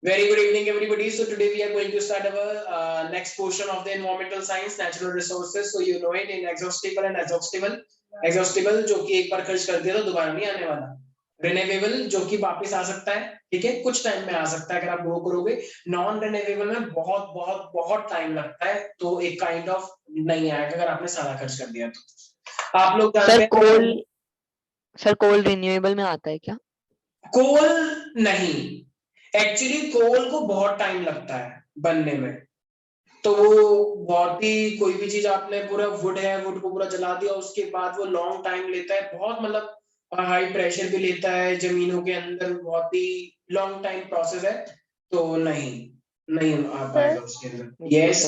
Very good evening, everybody. So today we are going to start our next portion of the environmental science, natural resources. So you know it in exhaustible and exhaustible. Exhaustible जो कि एक बार खर्च कर दिया तो दोबारा नहीं आने वाला. Renewable जो कि वापस आ सकता है, ठीक है, कुछ टाइम में आ सकता है अगर आप ग्रो करोगे. नॉन रिन्यूएबल में बहुत बहुत बहुत टाइम लगता है, तो एक काइंड ऑफ नहीं आएगा अगर आपने सारा खर्च कर दिया तो. आप लोग जानते हैं सर कोल रिन्यूएबल में आता है क्या? कोल नहीं, एक्चुअली कोल को बहुत टाइम लगता है बनने में. तो वो बहुत ही कोई भी चीज आपने पूरा वुड है, वुड को पूरा जला दिया, उसके बाद वो लॉन्ग टाइम लेता है, बहुत मतलब हाई प्रेशर भी लेता है जमीनों के अंदर, बहुत ही लॉन्ग टाइम प्रोसेस है. तो नहीं आ पाएगा उसके अंदर. यस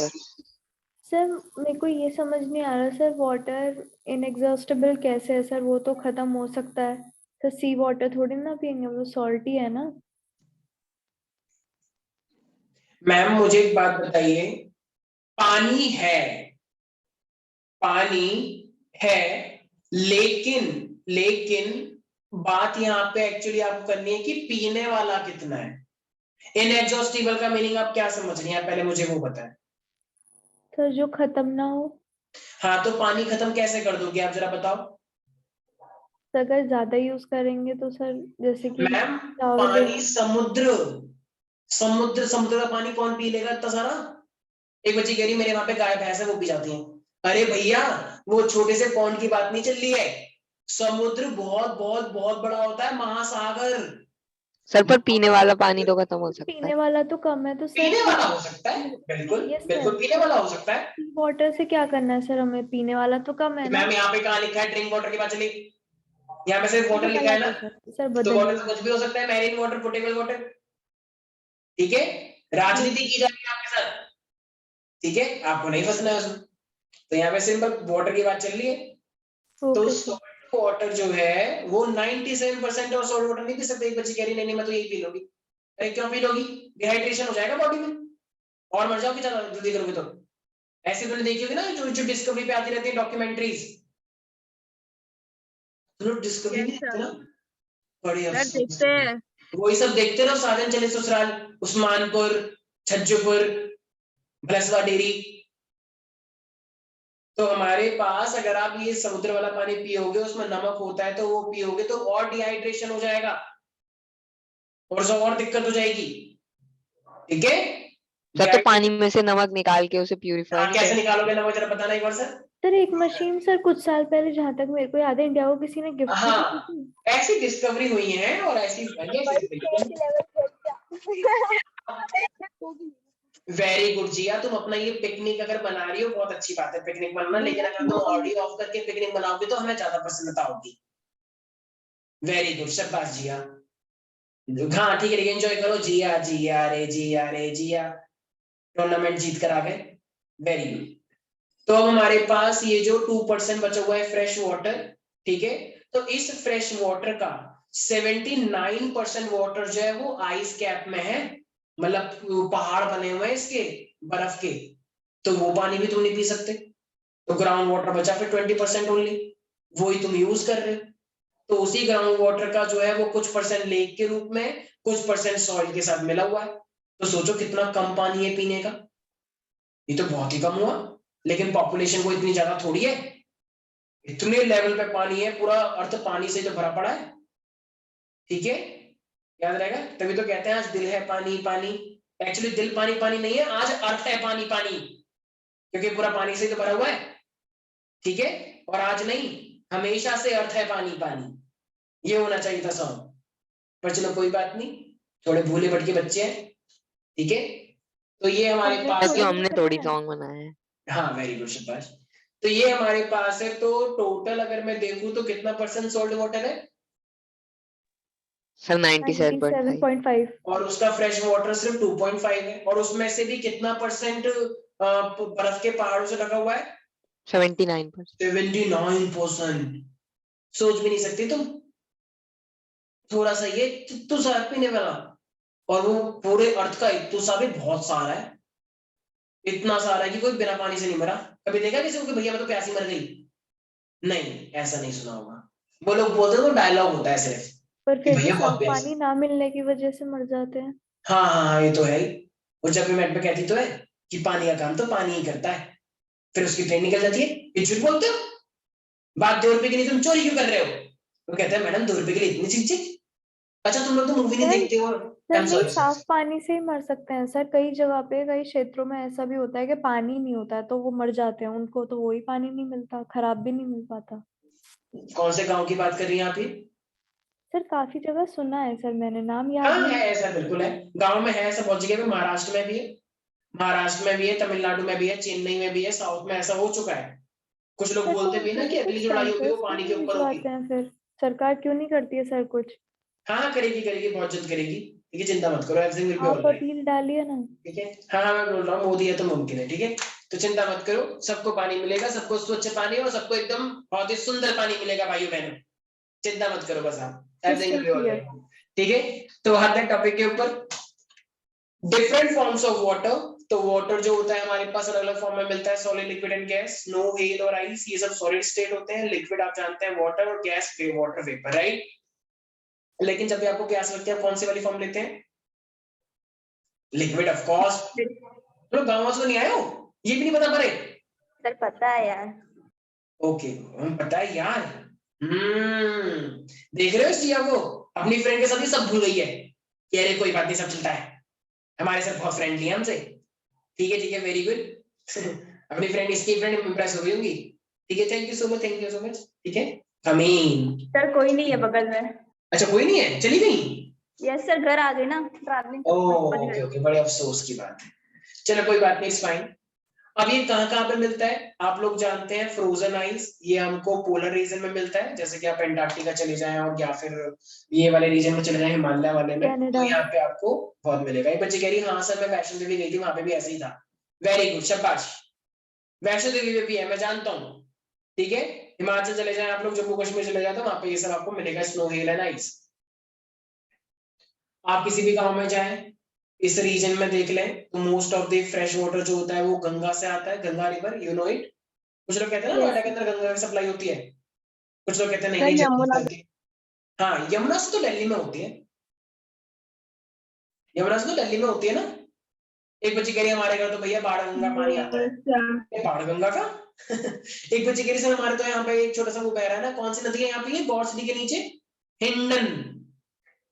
सर मेरे को ये समझ नहीं आ रहा सर, वाटर इनएग्जॉस्टेबल कैसे है सर? वो तो खत्म हो सकता है तो सी वाटर थोड़ी ना पियेंगे, वो सॉल्टी है ना. मैम मुझे एक बात बताइए, पानी है लेकिन बात यहाँ पे एक्चुअली आपको करनी है कि पीने वाला कितना है. इनएग्जॉस्टिबल का मीनिंग आप क्या समझ रही हैं, पहले मुझे वो बताएं. सर जो खत्म ना हो. हाँ तो पानी खत्म कैसे कर दोगे आप, जरा बताओ. अगर ज्यादा यूज करेंगे तो सर, जैसे कि मैम पानी समुद्र का पानी कौन पी लेगा इतना सारा. एक बच्ची कह रही मेरे वहां पे गाय भैंस है वो पी जाती हैं. अरे भैया वो छोटे से पॉन्ड की बात नहीं चल रही है. समुद्र बहुत बहुत बहुत बड़ा होता है, महासागर. सर पर पीने वाला पानी तो खत्म हो सकता है. पीने वाला तो कम है तो सर. पीने वाला हो सकता है, बिल्कुल बिल्कुल पीने वाला हो सकता है. वाटर से क्या करना है सर हमें? पीने वाला तो कम है ना. मैम यहाँ पे कहाँ लिखा है ड्रिंक वाटर की बात चली, यहाँ पे सिर्फ वाटर लिखा है ना. सर तो वाटर तो कुछ भी हो सकता है, मैरीन वाटर, पोटेबल वाटर. ठीक है, राजनीति की जा रही है आपके साथ, ठीक है, आपको नहीं फंसना है उसमें. तो यहाँ पे सिंपल वाटर की बात चल रही है. तो सॉल्ट वाटर जो है वो 97% और सॉल्ट वाटर नहीं पी सकते. एक बच्ची कह रही नहीं मैं तो यही पी लूंगी. अरे क्यों पी लोगी, डिहाइड्रेशन हो जाएगा बॉडी में और मर जाओगे ज्यादा जल्दी करोगे तो. ऐसे तुमने देखी होगी ना जो डिस्कवरी पे आती रहती है डॉक्यूमेंट्रीज. तो डिस्कवरी भी देखते ना, बढ़िया देखते हैं, वही सब देखते रहो. साधन चले ससुराल, उस्मानपुर, छज्जूपुर, भलसवा डेरी. तो हमारे पास अगर आप ये समुद्र वाला पानी पियोगे, उसमें नमक होता है, तो वो पियोगे तो और डिहाइड्रेशन हो जाएगा और सब और दिक्कत हो जाएगी. ठीक है, सर तो पानी में से नमक निकाल के उसे प्यूरिफाई कैसे निकालोगे नमक, जरा बताना एक बार सर. सर एक मशीन सर कुछ साल पहले, जहाँ तक मेरे को याद है, इंडिया को किसी ने गिफ्ट हाँ ऐसी डिस्कवरी हुई है और ऐसी वेरी गुड जिया, तुम अपना ये पिकनिक अगर बना रही हो बहुत अच्छी बात है, पिकनिक बनाना, लेकिन अगर तुम ऑडियो ऑफ करके पिकनिक बनाओगे तो हमें ज्यादा प्रसन्नता होगी. वेरी गुड, शाबाश जिया. हाँ ठीक है, लेकिन एंजॉय करो. जिया जिया रे जिया, टूर्नामेंट जीत कर आ गए. Very good. तो अब हमारे पास ये जो 2% बचा हुआ है फ्रेश वाटर, ठीक है, तो इस फ्रेश वाटर का 79% वाटर जो है वो आइस कैप में है, मतलब पहाड़ बने हुए हैं इसके बर्फ के, तो वो पानी भी तुम नहीं पी सकते. तो ग्राउंड वाटर बचा फिर 20% ओनली, वही तुम यूज कर रहे हो. तो उसी ग्राउंड वाटर का जो है वो कुछ परसेंट लेक के रूप में, कुछ परसेंट सॉइल के साथ मिला हुआ है. तो सोचो कितना कम पानी है पीने का, ये तो बहुत ही कम हुआ. लेकिन पॉपुलेशन को इतनी ज्यादा थोड़ी है, इतने लेवल पे पानी है, पूरा अर्थ पानी से तो भरा पड़ा है. ठीक है, याद रहेगा. तभी तो कहते हैं आज दिल है पानी पानी. एक्चुअली दिल पानी पानी नहीं है, आज अर्थ है पानी पानी, क्योंकि पूरा पानी से तो भरा हुआ है. ठीक है, और आज नहीं, हमेशा से अर्थ है पानी पानी, ये होना चाहिए था सॉन्ग. पर चलो कोई बात नहीं, थोड़े भूले भटके बच्चे हैं. ठीक है, तो ये हमारे पास है, हमने थोड़ी सॉन्ग बनाया है. हाँ वेरी गुड शाबाश. तो ये हमारे पास है. तो टोटल अगर मैं देखूं तो कितना परसेंट सॉल्ट वाटर है सर 97.5. और उसका फ्रेश वाटर सिर्फ 2.5 है. और उसमें से भी कितना परसेंट बर्फ के पहाड़ों से ढका हुआ है? 79%. 79%. सोच भी नहीं सकती तुम, थोड़ा सा ये तो सा पीने वाला, और वो पूरे अर्थ का इतना सा भी बहुत सारा है. इतना सारा है कि कोई बिना पानी से नहीं मरा. कभी देखा किसी को कि भैया मैं तो प्यासी मर गई? नहीं, ऐसा नहीं सुना होगा. वो लोग बोलते हैं तो डायलॉग होता है सिर्फ, पर फिर भी भैया बहुत पानी ना मिलने की वजह से मर जाते हैं. हाँ हाँ हाँ, ये तो है ही। और जब भी मैट पे कहती तो है कि पानी का काम तो पानी ही करता है, फिर उसकी ट्रेन निकल जाती है, ये झूठ बोलते हो, बात 2 रुपए की नहीं, तुम चोरी क्यों कर रहे हो? वो कहता है मैडम 2 रुपए के लिए इतनी चिकचिक। अच्छा तुम लोग तो मूवी नहीं सर देखते हो। आई सर एम नहीं, सॉरी सर। साफ पानी से ही मर सकते हैं सर। कई जगह पे, कई क्षेत्रों में ऐसा भी होता है कि पानी नहीं होता है तो वो मर जाते हैं, उनको तो वही पानी नहीं मिलता, खराब भी नहीं मिल पाता। कौन से गांव की बात कर रही हैं आप ये? सर काफी जगह सुना है सर, मैंने नाम हाँ याद है, नहीं। ऐसा बिल्कुल है। गांव में है ऐसा, बहुत जगह पे, महाराष्ट्र में भी है, महाराष्ट्र में भी है, तमिलनाडु में भी है, चेन्नई में भी है, साउथ में ऐसा हो चुका है। कुछ लोग सर तो बोलते भी है ना उनके कि लिए अगली कुछ जो लड़ाई होगी वो टैंकर्स क्यों पानी के नहीं ऊपर होगी। भिजवाते हैं फिर? सरकार क्यों नहीं करती है सर कुछ? हाँ करेगी करेगी, बहुत जल्द करेगी। ठीक है, चिंता मत करो, एवरीथिंग विल बी आप ऑलराइट। अपील डालिए ना। ठीक है, हाँ हाँ, मैं बोल रहा हूँ मोदी है तो मुमकिन है, ठीक है। तो चिंता मत करो, सबको पानी मिलेगा, सबको स्वच्छ पानी और सबको एकदम बहुत ही सुंदर पानी मिलेगा भाइयों बहनों। चिंता मत करो बस आप, everything crystal will be clear. Alright. ठीक है, तो आते हैं टॉपिक के ऊपर, डिफरेंट फॉर्म्स ऑफ वाटर। तो वाटर जो होता है हमारे पास अलग अलग फॉर्म में मिलता है, solid, liquid and gas, snow, hello और आइस, ये सब सॉलिड स्टेट होते हैं। लिक्विड आप जानते हैं वाटर, और गैस वाटर वेपर, राइट। लेकिन जब भी आपको प्यास लगती है आप कौन सी वाली फॉर्म लेते हैं? Liquid of course. तो गाँव से नहीं आए हो, ये भी नहीं बता पा रहे? सर पता है यार। ओके, हम पता है यार। देख रहे हो इस जिया को, अपनी फ्रेंड के साथ ही सब भूल गई है कि अरे कोई बात नहीं, सब चलता है, हमारे साथ बहुत फ्रेंडली है हमसे। ठीक है, वेरी गुड। अपनी फ्रेंड, इसकी फ्रेंड इंप्रेस हो गई होंगी। ठीक है, thank you so much, thank you so much. ठीक है, अमीन। सर कोई नहीं है बगल में। अच्छा कोई नहीं है, चली गई? यस सर, घर आ गए ना, ट्रैवलिंग बज ओके गए। ओके, बड़े अफसोस की बात है। चलो कोई बात नहीं, इट्स फाइन। अब ये कहाँ कहाँ पे मिलता है आप लोग जानते हैं? फ्रोजन आइस, ये हमको पोलर रीजन में मिलता है, जैसे कि आप एंटार्क्टिका चले जाएं और या फिर ये वाले रीजन में चले जाएं, हिमालय वाले में, तो कनाडा। यहाँ पे आपको बहुत मिलेगा। एक बच्चे कह रही हाँ सर मैं वैष्णो देवी गई थी, वहां पे भी ऐसे ही था। वेरी गुड, शाबाश। वैष्णो देवी में भी है, मैं जानता हूँ। ठीक है, हिमाचल चले जाएं आप लोग, जम्मू कश्मीर चले जाते हैं, वहां पे ये सब आपको मिलेगा, स्नो, हेल एंड आइस। आप किसी भी गांव में जाएं, इस रीजन में देख लें, तो most of the fresh water जो होता है वो गंगा से आता है, Ganga river, you know it. कुछ लोग कहते हैं ना नोएडा यस के अंदर गंगा की सप्लाई होती है, कुछ लोग कहते हैं नहीं सर, नहीं जल्दी यमुना। से होती है। हाँ, यमुना से तो दिल्ली में होती है, यमुना से तो दिल्ली में होती है ना। एक बच्ची कह रही है हमारे घर तो भैया बाढ़ गंगा पानी आता है। ये बाढ़ गंगा का? एक बच्ची कह रही सर हमारे तो यहाँ पे एक छोटा सा वो बह रहा है ना, कौन सी नदी है यहाँ पे, ये गौर सिटी के नीचे, हिंडन।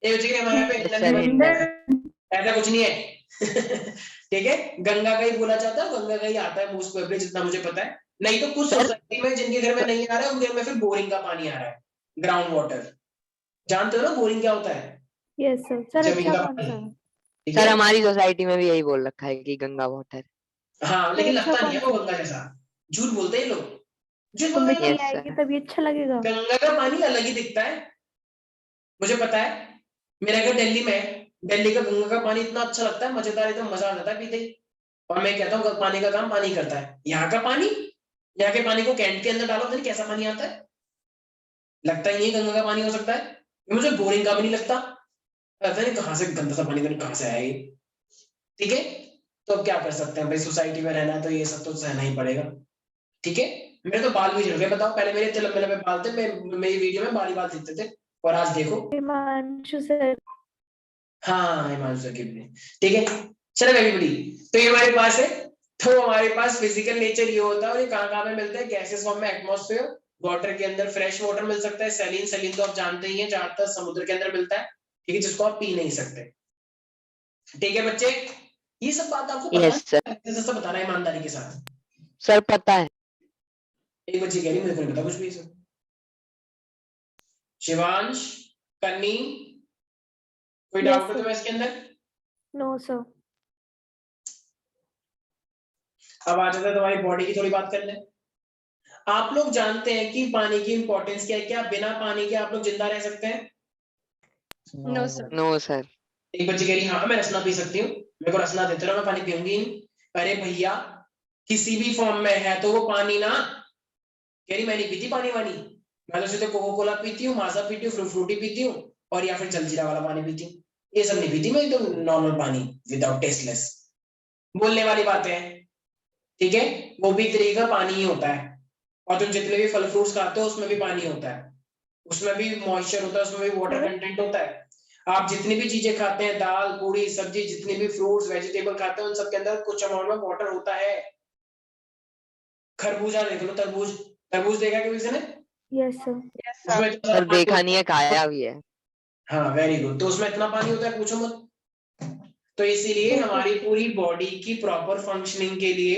एक बच्ची कह रही है हमारे यहाँ पे यस हिंडन सर, भी हिंडन। बनता है। ऐसा कुछ नहीं है। ठीक है, गंगा का ही बोला जाता है, गंगा का ही आता है मोस्ट प्रोबेबली, जितना मुझे पता है। नहीं तो कुछ सर सोसाइटी में जिनके घर में नहीं आ रहा है उनके घर में फिर बोरिंग का पानी आ रहा है, ग्राउंड वाटर। जानते हो ना बोरिंग क्या होता है? Yes sir. सर जमीन अच्छा का कौन पानी। सा है? ठीक सर है, हमारी सोसाइटी में भी यही बोल रखा है कि गंगा वाटर। हाँ सर लेकिन अच्छा लगता नहीं कौन है वो सा है? गंगा जैसा। झूठ बोलते हैं ये लोग, झूठ तो बोल रहे हैं मिट्टी यस आएगी सर। तभी अच्छा लगेगा। गंगा का पानी अलग ही दिखता है, मुझे पता है। मेरा घर दिल्ली में है, दिल्ली का गंगा का पानी इतना अच्छा लगता है, मजेदार, एकदम मजा आ जाता है पीते ही। और मैं कहता हूँ पानी का काम पानी करता है। यहाँ का पानी, यहाँ के पानी को कैंट के अंदर डालो तो नहीं कैसा पानी आता है, लगता ही नहीं गंगा का पानी हो सकता है। ये मुझे बोरिंग का भी नहीं लगता, पता नहीं कहाँ से गंदा सा पानी, कहाँ से आया ये। ठीक है, तो अब क्या कर सकते हैं भाई, सोसाइटी में रहना है तो ये सब तो सहना ही पड़ेगा। ठीक है, मेरे तो बाल भी झड़ गए, बताओ, पहले मेरे इतने लंबे लंबे बाल थे, मेरी वीडियो में बाल ही बाल दिखते थे, और आज देखो। हिमांशु सर। हाँ हिमांशु सर की भी। ठीक है, चलो एवरीबॉडी, तो ये हमारे पास है। तो हमारे पास फिजिकल नेचर ये होता है, और ये कहाँ कहाँ पे मिलता है? गैसेस फॉर्म में एटमॉस्फेयर, वाटर के अंदर फ्रेश वाटर मिल सकता है, सैलिन, सैलिन तो आप जानते ही हैं, ज्यादातर समुद्र के अंदर मिलता है, ठीक है, जिसको आप पी नहीं सकते। ठीक है बच्चे, ये सब बात आपको पता यस सर। है, जैसा बता रहा है ईमानदारी के साथ। सर पता है। एक बच्ची कह रही मुझे को नहीं पता कुछ भी। शिवांश, कन्नी, कोई यस डाउट है सर। तुम्हें इसके अंदर? No sir. अब आ जाता है तुम्हारी बॉडी की थोड़ी बात कर ले। आप लोग जानते हैं कि पानी की इंपॉर्टेंस क्या है? क्या बिना पानी के आप लोग जिंदा रह सकते हैं? No sir. No sir. एक बच्ची कह रही हाँ मैं रसना पी सकती हूँ, मेरे को रसना देते रहो, मैं पानी पीऊंगी ही नहीं। अरे भैया, किसी भी फॉर्म में है तो वो पानी ना। कह रही मैं नहीं पीती पानी वानी, मैं तो सीधे कोको कोला पीती हूँ, माजा पीती हूँ, फ्रूटी पीती हूँ, और या फिर जलजीरा वाला पानी पीती हूँ। ये सब नहीं पीती मैं, एकदम नॉर्मल पानी, विदाउट टेस्टलेस। बोलने वाली बातें हैं, ठीक है, वो भी एक तरीके का पानी ही होता है। और तुम जितने भी फल फ्रूट्स खाते हो उसमें भी पानी होता है, उसमें भी मॉइस्चर होता है, उसमें भी वाटर सर कंटेंट होता है। आप जितनी भी चीजें खाते हैं, दाल पूरी सब्जी, जितनी भी फ्रूट्स वेजिटेबल खाते हैं, उन सब के अंदर कुछ अमाउंट में वाटर होता है। खरबूजा देख लो, तरबूज, तरबूज देखा कभी किसी ने? Yes sir. उसमें इतना सर पानी देखा होता नहीं है, खाया भी है। हाँ वेरी गुड, तो उसमें इतना पानी होता है पूछो मत। तो इसीलिए ओके हमारी पूरी बॉडी की प्रॉपर फंक्शनिंग के लिए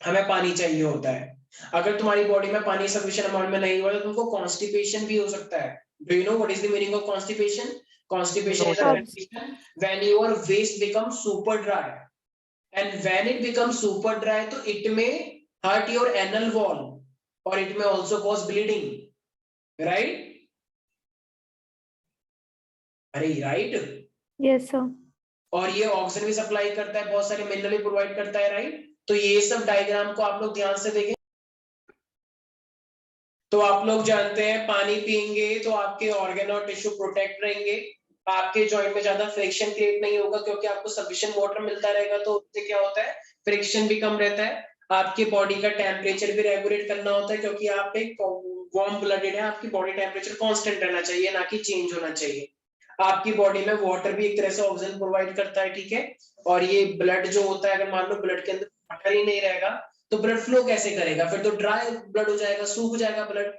हमें पानी चाहिए होता है। अगर तुम्हारी बॉडी में पानी सफिशिएंट अमाउंट में नहीं हुआ तो तुमको कॉन्स्टिपेशन भी हो सकता है। Do you know what is the meaning of constipation? Constipation no is a sir. condition when your waist becomes super dry, and when it becomes super dry तो it may hurt your anal wall or it may also cause bleeding, right? अरे right. Yes sir. और ये oxygen भी supply करता है, बहुत सारे mineral भी प्रोवाइड करता है, राइट? तो ये सब डायग्राम को आप लोग ध्यान से देखें। तो आप लोग जानते हैं पानी पिएंगे तो आपके ऑर्गन और टिश्यू प्रोटेक्ट रहेंगे, आपके जॉइंट में ज्यादा फ्रिक्शन क्रिएट नहीं होगा क्योंकि आपको सफिशिएंट वाटर मिलता रहेगा, तो उससे क्या होता है, फ्रिक्शन भी कम रहता है। आपके बॉडी का टेम्परेचर भी रेगुलेट करना होता है क्योंकि आप एक वार्म ब्लडेड है, आपकी बॉडी टेम्परेचर कांस्टेंट रहना चाहिए, ना कि चेंज होना चाहिए। आपकी बॉडी में वाटर भी एक तरह से ऑक्सीजन प्रोवाइड करता है, ठीक है? और ये ब्लड जो होता है, अगर मान लो ब्लड के अंदर वाटर ही नहीं रहेगा तो ब्लड फ्लो कैसे करेगा? फिर तो ड्राई ब्लड हो जाएगा, सूख जाएगा ब्लड।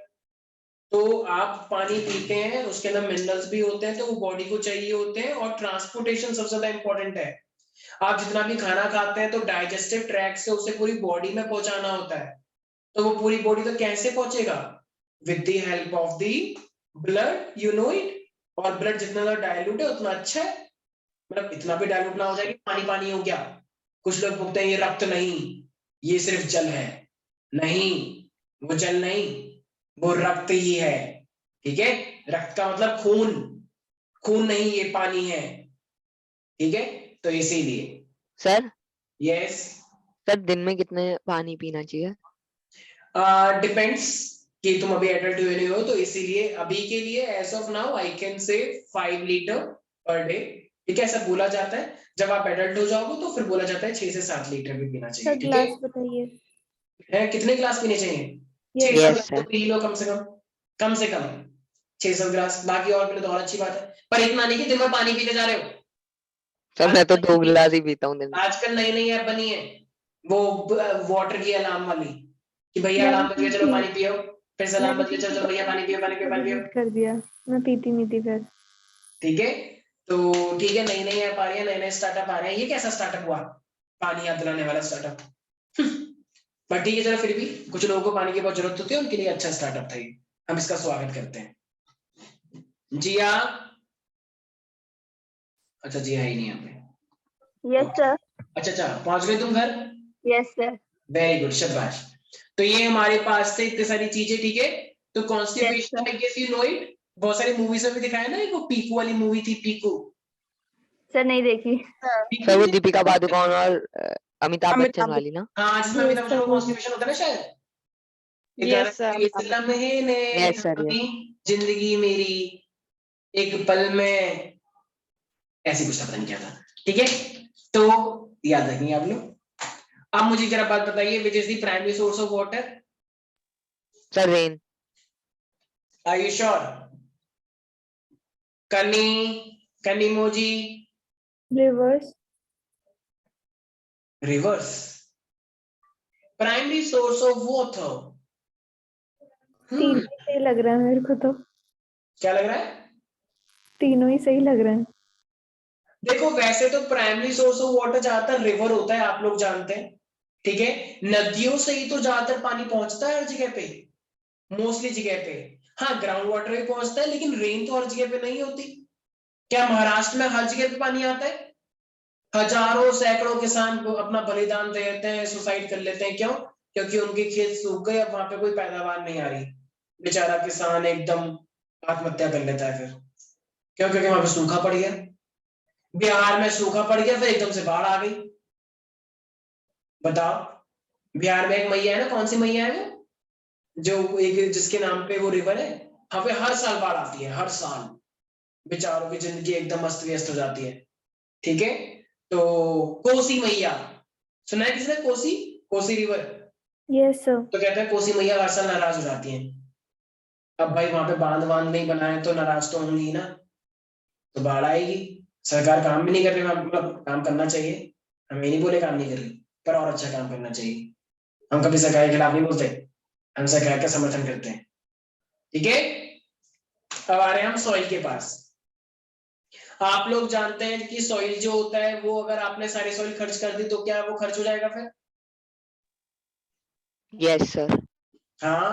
तो आप पानी पीते हैं, उसके अंदर मिनरल्स भी होते हैं, तो वो बॉडी को चाहिए होते हैं। और ट्रांसपोर्टेशन सबसे ज्यादा इंपॉर्टेंट है। आप जितना भी खाना खाते हैं तो डाइजेस्टिव ट्रैक्ट से उसे पूरी बॉडी में पहुंचाना होता है। तो वो पूरी बॉडी तक कैसे पहुंचेगा? With the help of the blood, you know it. और ब्लड जितना ज्यादा डायल्यूट है उतना अच्छा है। मतलब इतना भी डायल्यूट ना हो जाए कि पानी पानी हो गया। कुछ लोग बोलते हैं ये रक्त नहीं, ये सिर्फ जल है। नहीं, वो जल नहीं, वो रक्त ही है, ठीक है? रक्त का मतलब खून, खून नहीं, ये पानी है, ठीक है? तो इसीलिए सर यस, सर दिन में कितने पानी पीना चाहिए? डिपेंड्स कि तुम अभी एडल्ट हुए नहीं हो, तो इसीलिए अभी के लिए as of now I can say 5 litre per day, ठीक है? ऐसा बोला जाता है। जब आप एडल्ट हो जाओगे तो फिर बोला जाता है 6 से 7 लीटर भी पीना चाहिए, सर ठीक है? ग्लास बताइए। कितने ग्लास पीने चाहिए? यस 6-7 यस ग्लास तो सर। पी लो कम से कम, कम से कम 6-7 ग्लास। बाकी और पीने तो और अच्छी बात है, पर इतना नहीं कि दिन भर पानी पीते जा रहे हो। सर मैं तो 2 गिलास ही पीता हूँ दिन में। आजकल नई नई ऐप बनी है, वो वाटर की अलार्म वाली, कि भैया मैंने अलार्म बज की गया चलो थी, पानी पियो, फिर से अलार्म मैंने बज की गया चलो थी चलो तो भैया पानी पियो, पानी पियो, पानी पियो, डिलीट कर दिया। मैं पीती नहीं थी फिर। ठीक है? तो ठीक है, नई नई ऐप आ रही है, नए नए स्टार्टअप आ रहे हैं। ये कैसा स्टार्टअप हुआ? पानी याद दिलाने वाला स्टार्टअप। पर ठीक है, चलो फिर भी कुछ लोगों को पानी की बहुत जरूरत होती है, उनके लिए अच्छा स्टार्टअप था ये, हम इसका स्वागत करते हैं। जिया, अच्छा जिया ही नहीं यहाँ पे। Yes okay, sir. अच्छा अच्छा, पहुंच गए तुम घर? Yes sir. वेरी गुड, शाबाश। तो ये हमारे पास थे इतने सारी चीजें, ठीक है? तो yes constipation, I guess you know it, बहुत सारी मूवीज में भी दिखाया ना, एक वो पीकू वाली मूवी थी, पीकू। सर नहीं देखी। सर वो दीपिका पादुकोण और अमिताभ बच्चन अमिताभ, वाली ना? हाँ, जिसमें यस अमिताभ बच्चन सर को वो कॉन्स्टिपेशन होता है ना शायद। एक गाना यस सर। है, इस लम्हे ने यस सर यस। अपनी जिंदगी मेरी एक पल में, ऐसी कुछ था, पता नहीं क्या था, ठीक है? तो याद रखेंगे आप लोग। अब मुझे जरा बात बताइए, which is the primary source of water? Sir rain. Are you sure? कनी, कनी मोजी, rivers. Rivers, primary source of water. तीनों ही सही लग रहा है मेरे को तो। क्या लग रहा है? तीनों ही सही लग रहे हैं। देखो वैसे तो प्राइमरी सोर्स ऑफ वाटर ज्यादातर रिवर होता है, आप लोग जानते हैं, ठीक है? नदियों से ही तो ज्यादातर पानी पहुंचता है हर जगह पे, मोस्टली जगह पे। हाँ, ग्राउंड वाटर भी पहुंचता है, लेकिन रेन तो हर जगह पे नहीं होती। क्या महाराष्ट्र में हर जगह पे पानी आता है? हजारों सैकड़ों किसान अपना बलिदान दे देते हैं, सुसाइड कर लेते हैं, क्यों? क्योंकि उनके खेत सूख गए, अब वहां पे कोई पैदावार नहीं आ रही। बेचारा किसान एकदम आत्महत्या कर लेता है फिर, क्यों? क्योंकि वहां पे सूखा पड़ गया। बिहार में सूखा पड़ गया, फिर एकदम से बाढ़ आ गई। बताओ, बिहार में एक मैया है ना, कौन सी मैया है वो, जो एक जिसके नाम पे वो रिवर है, वहां पे हर साल बाढ़ आती है, हर साल। बेचारों की जिंदगी एकदम अस्त व्यस्त हो जाती है, ठीक है? तो कोसी मैया, सुना है किसने? Kosi, Kosi river. Yes sir. तो कहते हैं कोसी मैया हर साल नाराज हो जाती हैं। अब भाई वहां पे बांध बांध नहीं बनाए तो नाराज तो होंगी ना। तो बाढ़ आएगी। सरकार काम भी नहीं कर रही, मतलब काम करना चाहिए, हम ये नहीं बोले काम नहीं कर रही, पर और अच्छा काम करना चाहिए। हम कभी सरकार के खिलाफ नहीं बोलते, हम सरकार का समर्थन करते हैं। ठीक है, अब आ रहे हैं हम सॉइल के पास। आप लोग जानते हैं कि सॉइल जो होता है वो अगर आपने सारी सॉइल खर्च कर दी तो क्या वो खर्च हो जाएगा फिर? Yes sir. हाँ,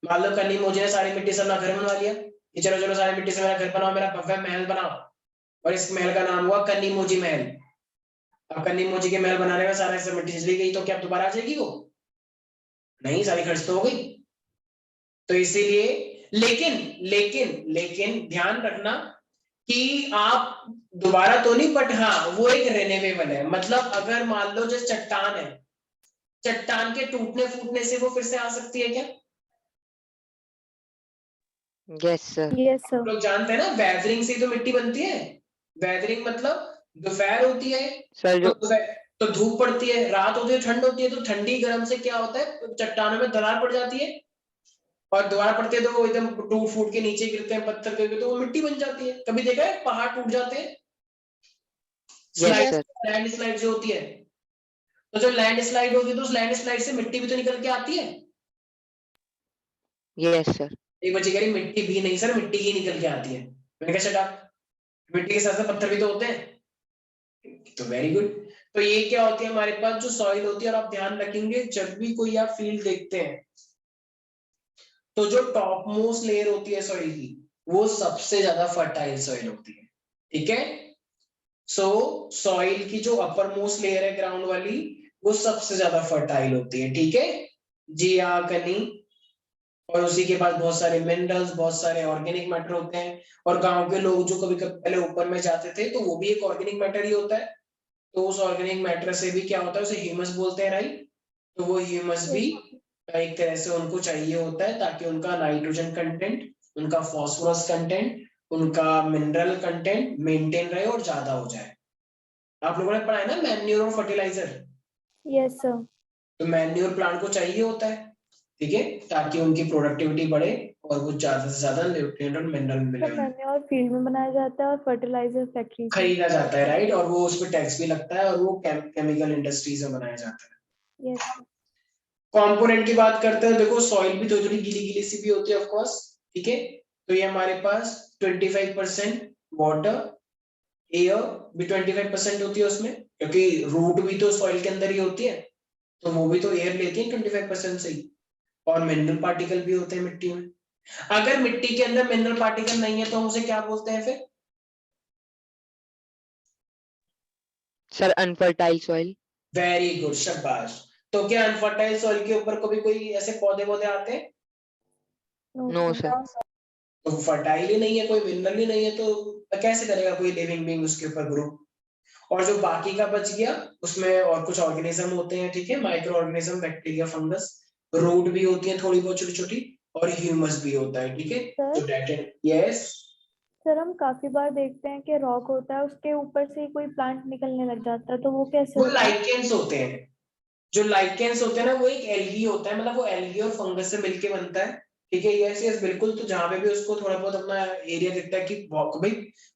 मान लो कन्नी मोजी ने सारी मिट्टी से अपना घर बनवा लिया कि चलो चलो सारी मिट्टी से मेरा घर बनाओ, मेरा भव्य महल बनाओ, और इस महल का नाम हुआ कन्नी मोजी महल। अब कन्नी मोजी के महल बनाने में सारा मिट्टी चली गई तो क्या दोबारा आ जाएगी वो? नहीं, सारी खर्च तो हो गई। तो इसीलिए लेकिन लेकिन लेकिन ध्यान रखना कि आप दोबारा तो नहीं, बट हाँ वो एक रिन्यूएबल है। मतलब अगर मान लो जो चट्टान है, चट्टान के टूटने फूटने से वो फिर से आ सकती है क्या? Yes sir. Yes sir. लोग जानते हैं ना, वेदरिंग से तो मिट्टी बनती है। वेदरिंग मतलब दोपहर होती है सर तो जो तो धूप पड़ती है, रात होती है ठंड होती है, तो ठंडी गर्म से क्या होता है, चट्टानों में दरार पड़ जाती है, और दरार पड़ती है तो वो एकदम टूट फूट के नीचे गिरते हैं पत्थर के, तो वो मिट्टी बन जाती है। कभी देखा है पहाड़ टूट जाते हैं? Yes slide, sir. Land slide जो होती है, तो जब लैंड स्लाइड होती है तो उस लैंड स्लाइड से मिट्टी भी तो निकल के आती है। Yes sir. एक बच्चे कह रही मिट्टी भी नहीं सर, मिट्टी ही निकल के आती है। मैंने कहा शट अप, मिट्टी के साथ साथ पत्थर भी तो होते हैं। तो वेरी गुड। तो ये क्या होती है हमारे पास जो सॉइल होती है, और आप ध्यान रखेंगे जब भी कोई आप फील्ड देखते हैं तो जो टॉप मोस्ट लेयर होती है सॉइल की वो सबसे ज्यादा फर्टाइल सॉइल होती है। ठीक है, सो सॉइल की जो अपर मोस्ट लेयर है ग्राउंड वाली वो सबसे ज्यादा फर्टाइल होती है। ठीक है जी हाँ कनी, और उसी के पास बहुत सारे मिनरल्स, बहुत सारे ऑर्गेनिक मैटर होते हैं। और गांव के लोग जो कभी कभी पहले ऊपर में जाते थे तो वो भी एक ऑर्गेनिक मैटर ही होता है। तो उस ऑर्गेनिक मैटर से भी क्या होता है, उसे ह्यूमस बोलते हैं, राइट? तो वो ह्यूमस भी एक तरह से उनको चाहिए होता है ताकि उनका नाइट्रोजन कंटेंट, उनका फास्फोरस कंटेंट, उनका मिनरल कंटेंट मेंटेन रहे और ज्यादा हो जाए। आप लोगों ने पढ़ा है ना मैन्योर और फर्टिलाइजर? Yes sir. तो मैन्योर प्लांट को चाहिए होता है, ठीक है, ताकि उनकी प्रोडक्टिविटी बढ़े और वो ज्यादा से ज्यादा न्यूट्रिएंट और मिनरल मिले सर उन्हें। मैन्योर फील्ड में बनाया जाता है और फर्टिलाइजर फैक्ट्री से। खरीदा जाता है, राइट? और वो उस पर टैक्स भी लगता है, और वो केमिकल इंडस्ट्रीज में बनाया जाता है। Yes sir. कंपोनेंट की बात करते हैं, देखो सॉइल भी थोड़ी थोड़ी गीली गीली सी भी होती है ऑफ कोर्स, ठीक है। तो ये हमारे पास 25% वाटर, एयर भी 25% होती है उसमें, क्योंकि रूट भी तो सॉइल के अंदर ही होती है, तो वो भी तो एयर लेती है 25% से ही। और मिनरल पार्टिकल भी होते हैं मिट्टी में। अगर मिट्टी के अंदर मिनरल पार्टिकल नहीं है तो हम उसे क्या बोलते हैं फिर? Sir unfertile soil. Very good, शाबाश। तो क्या अनफर्टाइल सॉइल के ऊपर कभी कोई ऐसे पौधे पौधे आते हैं? No no sir. सर। तो फर्टाइल ही नहीं है, कोई मिनरल ही नहीं है, तो कैसे करेगा कोई लिविंग बीइंग उसके ऊपर ग्रो? और जो बाकी का बच गया उसमें और कुछ ऑर्गेनिज्म होते हैं, ठीक है, micro organism, bacteria, fungus, root भी होती है थोड़ी बहुत छोटी छोटी, और ह्यूमस भी होता है, ठीक है। सर जो डेटेड, यस, सर हम काफी बार देखते हैं कि रॉक होता है उसके ऊपर से ही कोई प्लांट निकलने लग जाता है, तो वो कैसे वो होता है? लाइकेंस होते हैं। जो लाइकेंस होते हैं ना वो एक एल्गी होता है, मतलब वो एल्गी और फंगस से मिलके बनता है, ठीक है। यस यस बिल्कुल। तो जहां पे भी उसको थोड़ा बहुत अपना एरिया दिखता है कि भाई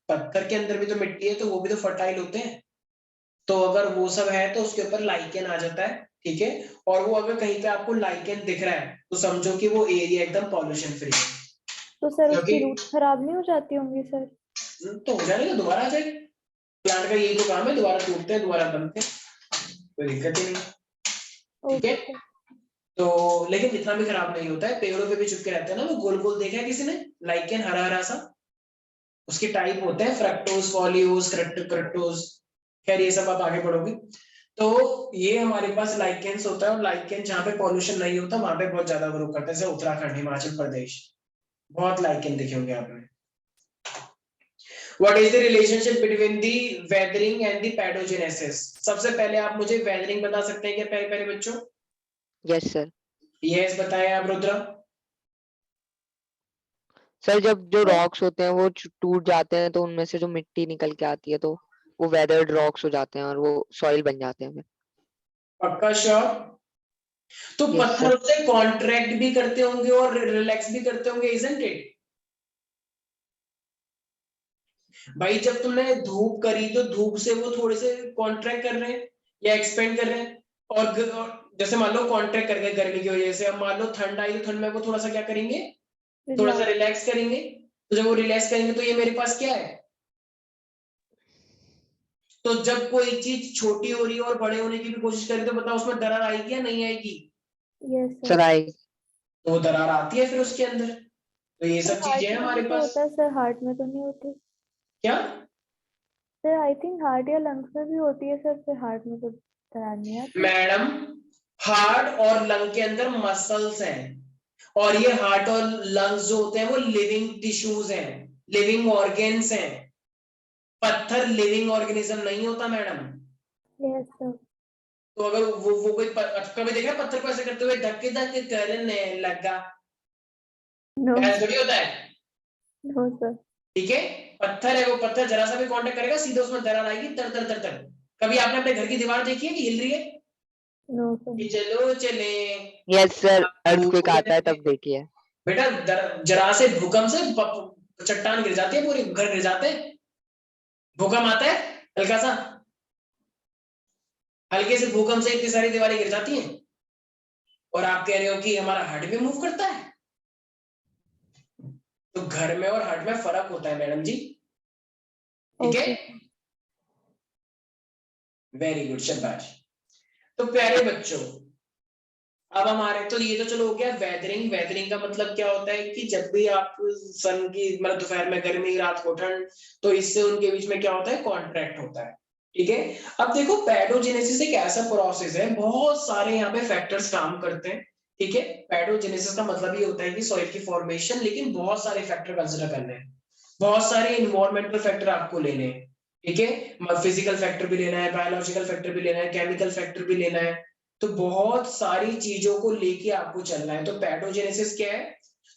पत्थर के अंदर भी तो मिट्टी है, तो वो भी तो फर्टाइल होते हैं, तो अगर वो सब है तो उसके ऊपर लाइकेन आ जाता है, ठीक है। और वो अगर कहीं पे आपको लाइकेन दिख रहा है तो समझो कि वो एरिया एकदम पॉल्यूशन फ्री है। तो सर क्योंकि उसकी रूट्स खराब नहीं हो जाती होंगी सर? तो हो जाएगा, दोबारा आ जाएगी। प्लांट का यही तो काम है, दोबारा टूटते हैं दोबारा बनते हैं, कोई दिक्कत ही नहीं, ठीक है। Okay sir. तो लेकिन इतना भी खराब नहीं होता है, पेड़ों पे भी चिपके रहते हैं ना वो गोल गोल, देखा है किसी ने लाइकेन हरा हरा सा? उसके टाइप होते हैं फ्रक्टोज, फॉलियोज, क्रक्टोज, खैर ये सब आप आगे पढ़ोगे। तो ये हमारे पास लाइकेंस होता है, और लाइकेन जहाँ पे पॉल्यूशन नहीं होता वहां पे बहुत ज्यादा ग्रो करते हैं, जैसे उत्तराखंड, हिमाचल प्रदेश, बहुत लाइकेन देखे होंगे आपने। What is the relationship between the weathering and the pedogenesis? सबसे पहले आप मुझे वेदरिंग बता सकते हैं क्या प्यारे प्यारे बच्चों? Yes sir. यस बताएं आप रुद्रा। सर जब जो रॉक्स होते हैं वो टूट जाते हैं तो उनमें से जो मिट्टी निकल के आती है तो वो वेदर्ड रॉक्स हो जाते हैं और वो सॉइल बन जाते हैं फिर। पक्का श्योर? तो यस पत्थर सर। उससे कॉन्ट्रैक्ट भी करते होंगे और रिलैक्स भी करते होंगे, इजंट इट? भाई जब तुमने धूप करी तो धूप से वो थोड़े से कॉन्ट्रैक्ट कर रहे हैं या एक्सपेंड कर रहे हैं, और जैसे मान लो कॉन्ट्रैक्ट कर गए गर्मी की वजह से, अब मान लो ठंड आई तो ठंड में वो थोड़ा सा क्या करेंगे, थोड़ा सा रिलैक्स करेंगे। तो जब वो रिलैक्स करेंगे तो ये मेरे पास क्या है, तो जब कोई चीज छोटी हो रही है और बड़े होने की भी कोशिश करें तो बताओ उसमें दरार आएगी या नहीं आएगी? Yes sir sir. आएगी। तो वो दरार आती है फिर उसके अंदर। तो ये सब हार्ट चीजें हैं में हमारे भी तो पास। होता है सर, हार्ट में तो नहीं होती क्या? सर? आई थिंक हार्ट या लंग्स में भी होती है सर, फिर हार्ट में तो दरार नहीं आती। मैडम हार्ट और लंग के अंदर मसल्स हैं, और ये हार्ट और लंग्स जो होते हैं वो लिविंग टिश्यूज हैं, लिविंग ऑर्गेन्स हैं। पत्थर लिविंग ऑर्गेनिज्म नहीं होता मैडम। Yes sir. तो अगर वो कोई कभी देखा है पत्थर को ऐसे करते हुए धक्के धक्के करने लगा, नो ऐसा थोड़ी होता है। No sir. ठीक है, पत्थर है, वो पत्थर जरा सा भी कांटेक्ट करेगा सीधे उसमें दरार आएगी, तर तर तर तर। कभी आपने अपने घर की दीवार देखी है कि हिल रही है नो कि सर। चलो चले? यस सर, अर्थक्वेक आता है तब देखिए। बेटा जरा से भूकंप से चट्टान गिर जाती है, पूरे घर गिर जाते हैं। भूकंप आता है हल्का सा, हल्के से भूकंप से इतनी सारी दीवारें गिर जाती हैं, और आप कह रहे हो कि हमारा हार्ट भी मूव करता है? तो घर में और हार्ट में फर्क होता है मैडम जी, ठीक है? ओके। वेरी गुड, शाबाश। तो प्यारे बच्चों, अब हमारे तो ये तो चलो हो गया वेदरिंग। वेदरिंग का मतलब क्या होता है कि जब भी आप सन की मतलब दोपहर में गर्मी रात को ठंड, तो इससे उनके बीच में क्या होता है, कॉन्ट्रैक्ट होता है। ठीक है, अब देखो पैडोजेनेसिस एक ऐसा प्रोसेस है, बहुत सारे यहाँ पे फैक्टर्स काम करते हैं। ठीक है, पैडोजेनेसिस का मतलब ये होता है कि सॉइल की फॉर्मेशन, लेकिन बहुत सारे फैक्टर कंसिडर करने हैं, बहुत सारे इन्वायरमेंटल फैक्टर आपको लेने हैं। ठीक है, फिजिकल फैक्टर भी लेना है, बायोलॉजिकल फैक्टर भी लेना है, केमिकल फैक्टर भी लेना है। तो बहुत सारी चीजों को लेके आपको चलना है। तो पैथोजेनेसिस क्या है?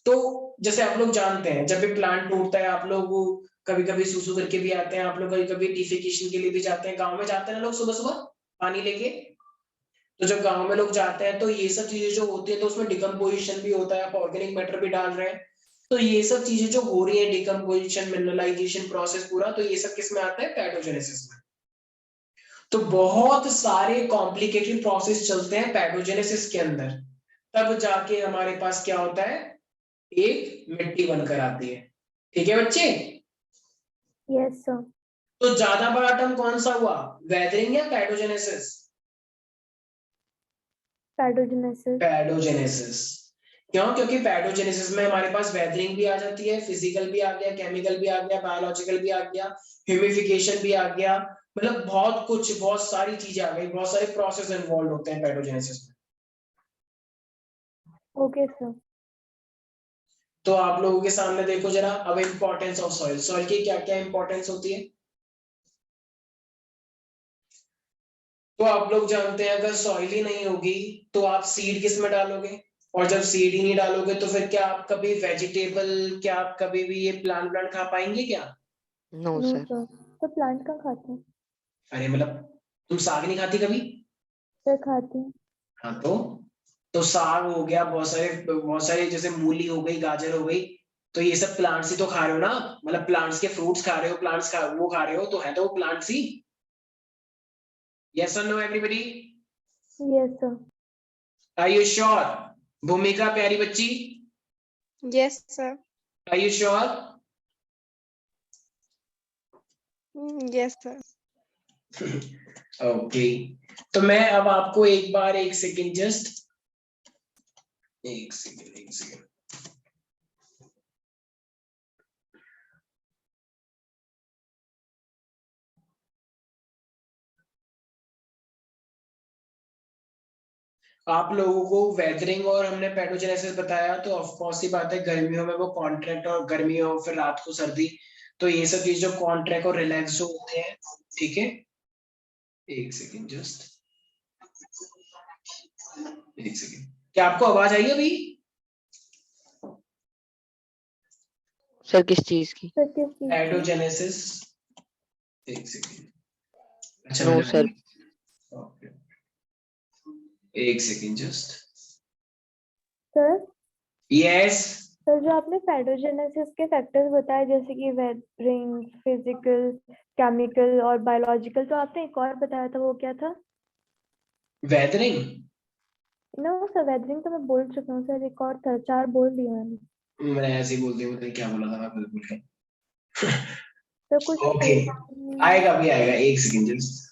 तो जैसे आप लोग जानते हैं जब भी प्लांट टूटता है, आप लोग कभी कभी सूसू करके भी आते हैं, आप लोग कभी कभी डिफिकेशन के लिए भी जाते हैं, गांव में जाते हैं ना लोग सुबह सुबह पानी लेके। तो जब गांव में लोग जाते हैं तो ये सब चीजें जो होती है तो उसमें डिकम्पोजिशन भी होता है, आप ऑर्गेनिक मैटर भी डाल रहे हैं। तो ये सब चीजें जो हो रही है, डिकम्पोजिशन, मिनरलाइजेशन प्रोसेस पूरा, तो ये सब किस में आता है, पैथोजेनेसिस में। तो बहुत सारे कॉम्प्लिकेटेड प्रोसेस चलते हैं पैथोजेनेसिस के अंदर, तब जाके हमारे पास क्या होता है, एक मिट्टी बनकर आती है। ठीक है बच्चे? Yes sir. तो ज्यादा बड़ा टर्म कौन सा हुआ, वेदरिंग या पैथोजेनेसिस? पैथोजेनेसिस। पैथोजेनेसिस। क्यों? क्योंकि पैथोजेनेसिस में हमारे पास वेदरिंग भी आ जाती है, फिजिकल भी आ गया, केमिकल भी आ गया, बायोलॉजिकल भी आ गया, ह्यूमिफिकेशन भी आ गया, मतलब बहुत कुछ, बहुत सारी चीजें आ गई, बहुत सारे प्रोसेस इन्वॉल्व होते हैं पैथोजेनेसिस में। Okay sir. तो आप लोगों के सामने देखो जरा, अब इंपॉर्टेंस ऑफ सॉइल, सॉइल की क्या क्या इंपॉर्टेंस होती है। तो आप लोग जानते हैं अगर सॉइल ही नहीं होगी तो आप सीड किस में डालोगे, और जब सीड ही नहीं डालोगे तो फिर क्या आप कभी वेजिटेबल, क्या आप कभी भी ये प्लांट खा पाएंगे क्या? No no sir. सर। तो प्लांट कहाँ खाते हैं? अरे मतलब तुम साग नहीं खाती कभी? सर खाते हैं। हाँ तो साग हो गया, बहुत सारे जैसे मूली हो गई, गाजर हो गई, तो ये सब प्लांट्स ही तो खा रहे हो ना, मतलब प्लांट्स के फ्रूट्स खा रहे हो, प्लांट्स खा वो खा रहे हो, तो है तो वो प्लांट्स ही। यस और no everybody? Yes sir. Are you sure? Bhumika प्यारी बच्ची, Yes, sir. Are you sure? Yes, sir. Okay, तो मैं अब आपको एक बार, एक सेकेंड, जस्ट एक सेकेंड। आप लोगों को वेदरिंग और हमने पैथोजेनेसिस बताया, तो ऑफ कोर्स ही बात है, गर्मियों में वो कॉन्ट्रैक्ट, और गर्मियों फिर रात को सर्दी, तो ये सब चीज जो कॉन्ट्रैक्ट और रिलैक्स जो होते हैं। ठीक है, एक सेकेंड जस्ट, एक सेकेंड, क्या आपको आवाज आई अभी? सर किस चीज की? सर किस चीज की? पैथोजेनेसिस, एक सेकेंड, अच्छा नो मतलब सर। ओके, एक second just, sir yes sir जो आपने पैडोजेनेसिस के फैक्टर्स बताए जैसे कि वेदरिंग, फिजिकल, केमिकल और बायोलॉजिकल, तो आपने एक और बताया था, वो क्या था? वेदरिंग? नो सर, वेदरिंग तो मैं बोल चुका हूँ सर, एक और था, 4 बोल दिए मैंने। मैंने ऐसे ही बोल दिया, मैंने क्या बोला था मैं बिल्कुल के। तो कुछ ओके, आएगा भी आएगा, एक सेकंड जस्ट।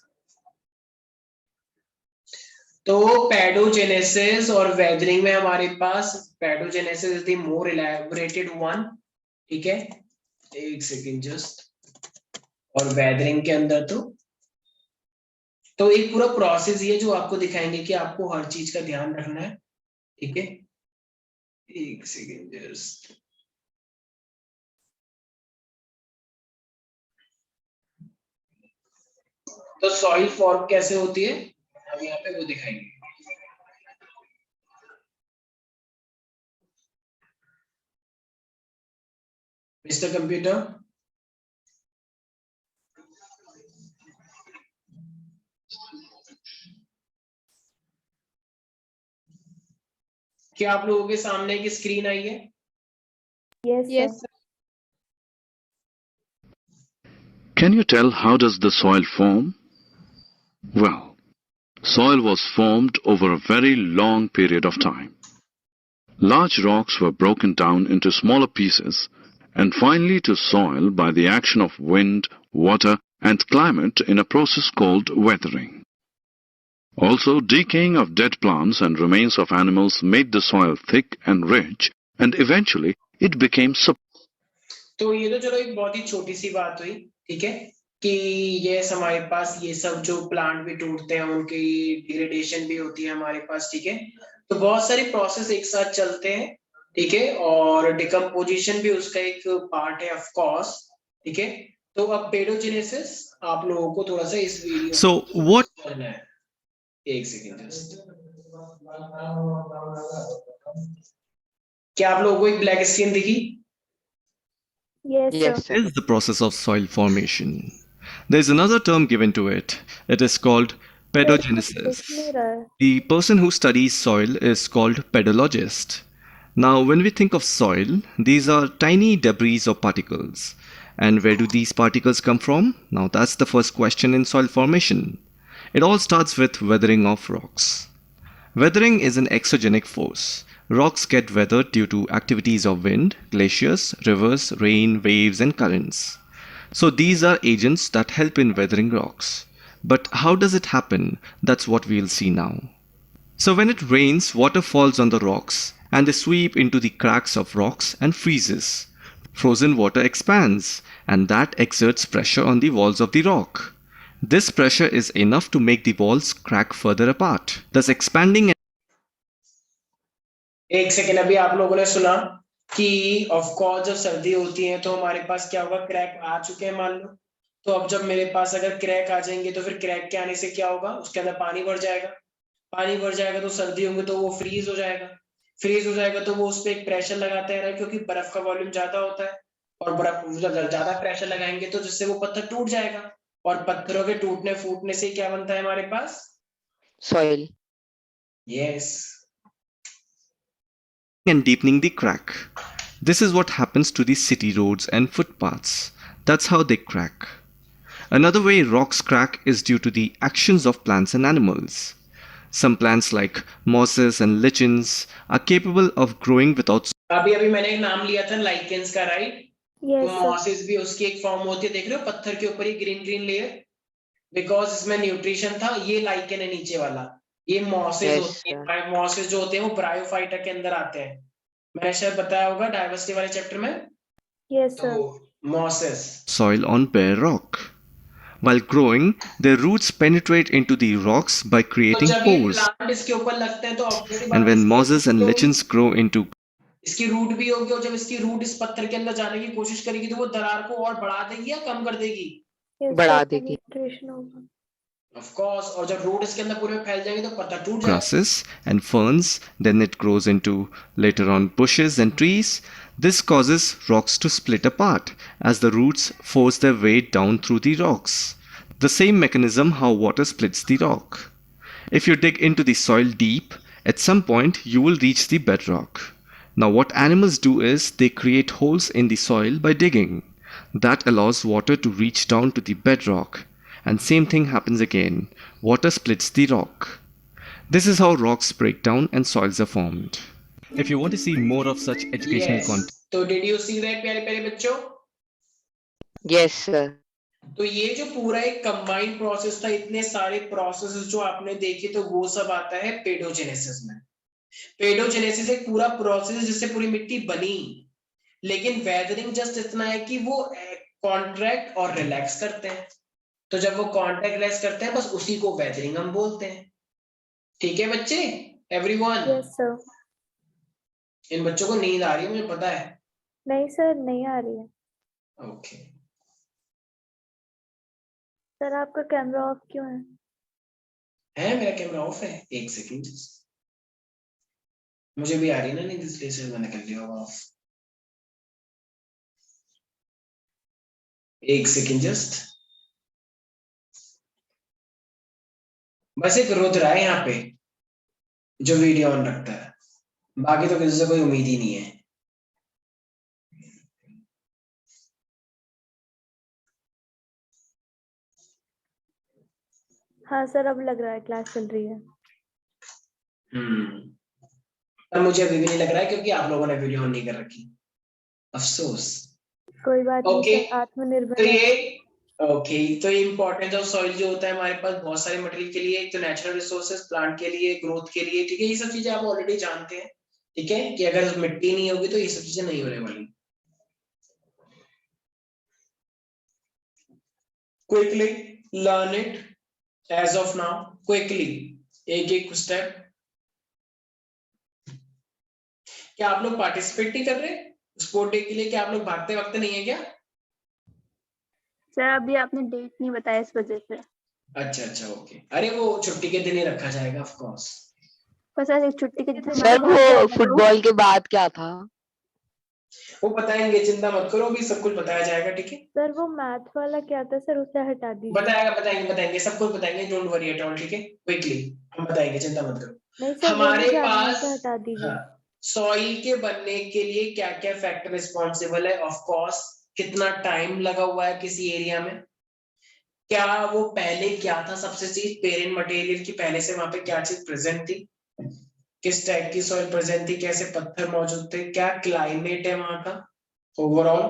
तो पैडोजेनेसिस और वेदरिंग में हमारे पास pedogenesis is the more elaborated one, ठीक है, एक सेकंड जस्ट। और वेदरिंग के अंदर तो एक पूरा प्रोसेस ही है जो आपको दिखाएंगे कि आपको हर चीज का ध्यान रखना है, ठीक है, एक सेकंड जस्ट। तो सॉइल फॉर्म कैसे होती है हम यहाँ पे वो दिखाएंगे। मिस्टर कंप्यूटर, क्या आप लोगों के सामने की स्क्रीन आई है? Yes Yes, sir. sir. Can you tell how does the soil form? Well, soil was formed over a very long period of time. Large rocks were broken down into smaller pieces and finally to soil by the action of wind, water and climate in a process called weathering. Also, decaying of dead plants and remains of animals made the soil thick and rich and eventually it became तो ये तो चलो एक बहुत ही छोटी सी बात हुई, ठीक है, कि ये हमारे पास ये सब जो प्लांट भी टूटते हैं उनकी डिग्रेडेशन भी होती है हमारे पास, ठीक है, तो बहुत सारी प्रोसेस एक साथ चलते हैं, ठीक है, और डिकम्पोजिशन भी उसका एक पार्ट है ऑफ कोर्स, ठीक है। तो अब पेडोजेनेसिस आप लोगों को थोड़ा सा इस वीडियो So what करना है, एक सेकेंड जस्ट। क्या आप लोगों को एक ब्लैक स्क्रीन दिखी? Yes Yes, sir. sir. is the process of soil formation? There is another term given to it. It is called pedogenesis. दिख नहीं रहा है। The person who studies soil is called pedologist. Now, when we think of soil, these are tiny debris or particles. And where do these particles come from? Now, that's the first question in soil formation. It all starts with weathering of rocks. Weathering is an exogenic force. Rocks get weathered due to activities of wind, glaciers, rivers, rain, waves, and currents. So these are agents that help in weathering rocks. But how does it happen? That's what we'll see now. So when it rains, water falls on the rocks and they sweep into the cracks of rocks and freezes. Frozen water expands and that exerts pressure on the walls of the rock. This pressure is enough to make the walls crack further apart, thus expanding. एक second, अभी आप लोगों ने सुना कि of course जब सर्दी होती है तो हमारे पास क्या होगा, क्रैक आ चुके हैं मान लो, तो अब जब मेरे पास अगर क्रैक आ जाएंगे तो फिर क्रैक के आने से क्या होगा, उसके अंदर पानी भर जाएगा, पानी भर जाएगा तो सर्दी होंगी तो वो फ्रीज हो जाएगा, फ्रीज हो जाएगा तो वो उस पर एक प्रेशर लगाते हैं क्योंकि बर्फ का वॉल्यूम ज्यादा होता है, और बर्फ ज्यादा प्रेशर लगाएंगे तो जिससे वो पत्थर टूट जाएगा, और पत्थरों के टूटने फूटने से क्या बनता है हमारे पास? Soil. Yes. And deepening the crack. This is what happens to the city roads and footpaths. That's how they crack. Another way rocks crack is due to the actions of plants and animals. Some plants like mosses and lichens are capable of growing without. अभी अभी मैंने एक नाम लिया था lichens का, right? Yes तो sir. Mosses भी उसकी एक फॉर्म होती है, देख रहे हो पत्थर के ऊपर ये ग्रीन ग्रीन लेयर, बिकॉज इसमें न्यूट्रिशन था, ये लाइकेन है नीचे वाला, ये मॉसेस Yes, होते हैं, मॉसेस जो होते हैं वो ब्रायोफाइटा के अंदर आते हैं, मैंने शायद बताया होगा डाइवर्सिटी वाले चैप्टर में। यस तो sir. Mosses Soil on bare rock. While growing, their roots penetrate into the rocks by तो creating जब ये pores. प्लांट इसके ऊपर लगते हैं तो obvious बात And है, when इसकी mosses and तो lichens grow into इसकी रूट भी होगी, और जब इसकी रूट इस पत्थर के अंदर जाने की कोशिश करेगी तो वो दरार को और बढ़ा देगी या कम कर देगी? यस बढ़ा सर, देगी। penetration होगा। ऑफ कोर्स, और जब रूट इसके अंदर पूरे में फैल जाएगी तो पत्थर टूट जाएगा। grasses and ferns, then it grows into later on bushes and trees. This causes rocks to split apart as the roots force their way down through the rocks. The same mechanism how water splits the rock. If you dig into the soil deep, at some point you will reach the bedrock. Now, what animals do is they create holes in the soil by digging. That allows water to reach down to the bedrock. And same thing happens again. Water splits the rock. This is how rocks break down and soils are formed. If you want to see more of such educational content, तो did you see that प्यारे प्यारे बच्चों? Yes, sir. तो ये जो पूरा एक combined process था, इतने सारे प्रोसेसेस जो आपने देखे, तो वो सब आता है पेडोजेनेसिस में। पेडोजेनेसिस एक पूरा प्रोसेस जिससे पूरी मिट्टी बनी, लेकिन वेदरिंग जस्ट इतना है कि वो कॉन्ट्रैक्ट और रिलैक्स करते हैं। तो जब वो कॉन्ट्रैक्ट रिलैक्स करते हैं, बस उसी को वेदरिंग हम बोलते हैं। ठीक है बच्चे, एवरीवन? Yes sir. इन बच्चों को नींद आ रही है, मुझे पता है। नहीं सर, नहीं आ रही है। ओके सर आपका कैमरा ऑफ क्यों है? मेरा कैमरा ऑफ है, एक सेकंड। मुझे भी आ रही ना नींद, इसलिए से मैंने कर लिया ऑफ। एक सेकंड जस्ट। बस एक रुद्र है यहाँ पे जो वीडियो ऑन रखता है, बाकी तो किसी से कोई उम्मीद ही नहीं है। हाँ सर, अब लग रहा है क्लास चल रही है। पर मुझे अभी भी नहीं लग रहा है, क्योंकि आप लोगों ने वीडियो ऑन नहीं कर रखी। अफसोस। कोई बात ओके, नहीं सर, आत्मनिर्भर तो है। ये तो इम्पोर्टेंस ऑफ सॉइल जो होता है हमारे पास बहुत सारे मटेरियल के लिए, एक तो नेचुरल रिसोर्सेज, प्लांट के लिए, ग्रोथ के लिए, ठीक है। ये सब चीजें आप ऑलरेडी जानते हैं, ठीक है, कि अगर मिट्टी नहीं होगी तो ये सब चीजें नहीं होने वाली। Quickly learn it as of now, quickly, एक एक स्टेप। क्या आप लोग पार्टिसिपेट नहीं कर रहे स्पोर्ट डे के लिए? क्या आप लोग भागते वक्त नहीं है क्या? सर अभी आपने डेट नहीं बताया इस वजह से। अच्छा ओके। अरे वो छुट्टी के दिन ही रखा जाएगा, ऑफ कोर्स। पर सर एक छुट्टी के दिन सर वो फुटबॉल के बाद क्या था? वो बताएंगे, चिंता मत करो, अभी सब कुछ बताया जाएगा, ठीक है। सर वो मैथ वाला क्या था सर, उसे हटा दीजिए। बताएंगे सब कुछ बताएंगे, डोंट वरी एट ऑल, ठीक है। क्विकली हम बताएंगे, चिंता मत करो। नहीं सर, हमारे वो पास हटा दीजिए। सॉइल के बनने के लिए क्या क्या फैक्टर रिस्पॉन्सिबल है? ऑफ कोर्स, कितना टाइम लगा हुआ है किसी एरिया में, क्या वो पहले क्या था, सबसे चीज पेरेंट मटेरियल की पहले से वहां पे क्या चीज प्रेजेंट थी, किस टाइप की सॉइल प्रेजेंट थी, कैसे पत्थर मौजूद थे, क्या क्लाइमेट है वहां का ओवरऑल,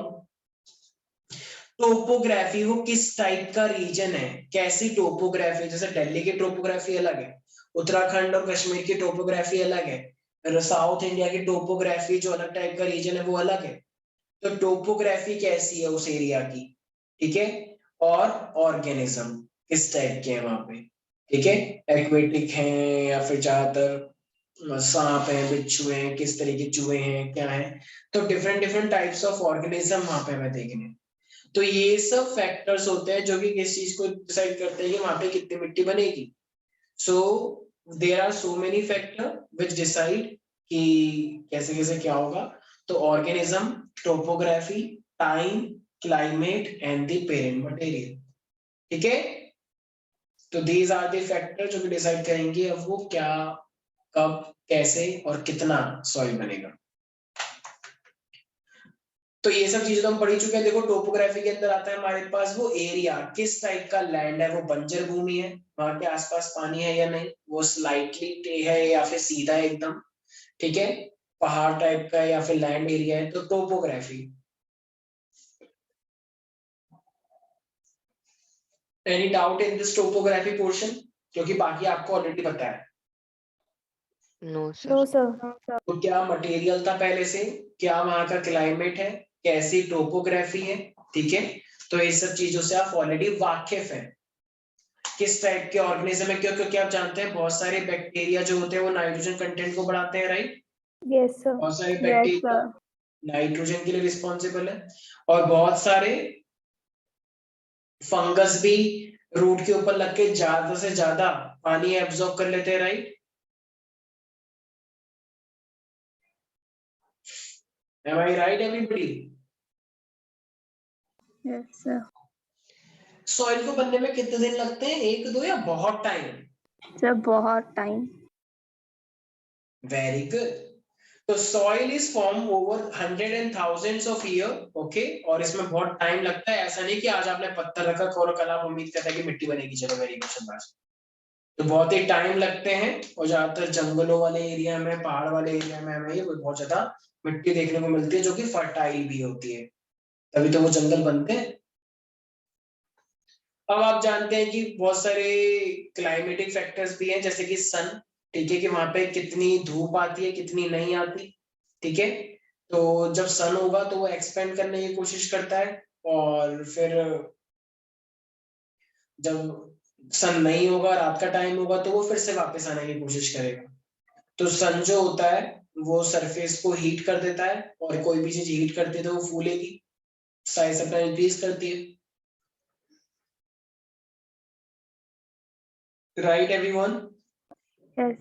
टोपोग्राफी, वो किस टाइप का रीजन है, कैसी टोपोग्राफी, जैसे दिल्ली की टोपोग्राफी अलग है, उत्तराखंड और कश्मीर की टोपोग्राफी अलग है, साउथ इंडिया की टोपोग्राफी जो अलग टाइप का रीजन है वो अलग है। तो टोपोग्राफी कैसी है उस एरिया की, ठीक है। और ऑर्गेनिज्म किस टाइप के हैं वहां पे, ठीक है, एक्वेटिक हैं या फिर ज्यादातर सांप हैं, बिच्छू हैं, किस तरह के चूहे हैं, क्या है। तो डिफरेंट टाइप्स ऑफ ऑर्गेनिज्म वहां पे हमें देखने। तो ये सब फैक्टर्स होते हैं जो कि किस चीज को डिसाइड करते हैं कि वहां पे कितनी मिट्टी बनेगी। So there are so many factor which decide कि कैसे कैसे क्या होगा। तो organism, topography, time, climate and the parent material, ठीक है। तो दीज आर द फैक्टर जो कि डिसाइड करेंगे अब वो क्या, कब, कैसे और कितना सॉइल बनेगा। तो ये सब चीजें तो हम पढ़ ही चुके हैं। देखो टोपोग्राफी के अंदर आता है हमारे पास वो एरिया, किस टाइप का लैंड है, वो बंजर भूमि है, वहां के आसपास पानी है या नहीं, वो स्लाइटली है या फिर सीधा है एकदम, ठीक है, पहाड़ टाइप का या फिर लैंड एरिया है। तो topography. Any doubt in this topography portion? क्योंकि बाकी आपको ऑलरेडी पता है। No no sir. सर। तो क्या मटेरियल था पहले से, क्या वहां का क्लाइमेट है, कैसी टोपोग्राफी है, ठीक है। तो ये सब चीजों से आप ऑलरेडी वाकिफ हैं। किस टाइप के ऑर्गेनिज्म है, क्योंकि आप जानते हैं बहुत सारे बैक्टीरिया जो होते हैं वो नाइट्रोजन कंटेंट को बढ़ाते हैं, राइट। Yes sir. बहुत सारे बैक्टीरिया नाइट्रोजन के लिए रिस्पॉन्सिबल है, और बहुत सारे फंगस भी रूट के ऊपर लग के ज्यादा से ज्यादा पानी एब्जॉर्ब कर लेते हैं, right. Am I right, everybody? Yes sir. Soil को बनने में कितने दिन लगते हैं, 1 2 या बहुत टाइम? सर बहुत टाइम। Very good. तो soil is form over 100 and thousands of year, okay, और इसमें बहुत टाइम लगता है, ऐसा नहीं कि आज आपने पत्थर रखा और कल आप उम्मीद करते हैं कि मिट्टी बनेगी, चलो वेरी गुड शाबाश। तो बहुत ही टाइम लगते हैं, और ज्यादातर जंगलों वाले एरिया में, पहाड़ वाले एरिया में हमें बहुत ज्यादा मिट्टी देखने को मिलती है जो कि फर्टाइल भी होती है, तभी तो वो जंगल बनते हैं। अब आप जानते हैं कि बहुत सारे क्लाइमेटिक फैक्टर्स भी हैं, जैसे कि सन, ठीक है, कि वहां पे कितनी धूप आती है कितनी नहीं आती, ठीक है। तो जब सन होगा तो वो एक्सपेंड करने की कोशिश करता है, और फिर जब सन नहीं होगा, रात का टाइम होगा, तो वो फिर से वापस आने की कोशिश करेगा। तो सन जो होता है वो सरफेस को हीट कर देता है, और कोई भी चीज हीट करती है तो वो फूलेगी, साइज अपना इंक्रीज करती है। Right everyone? यस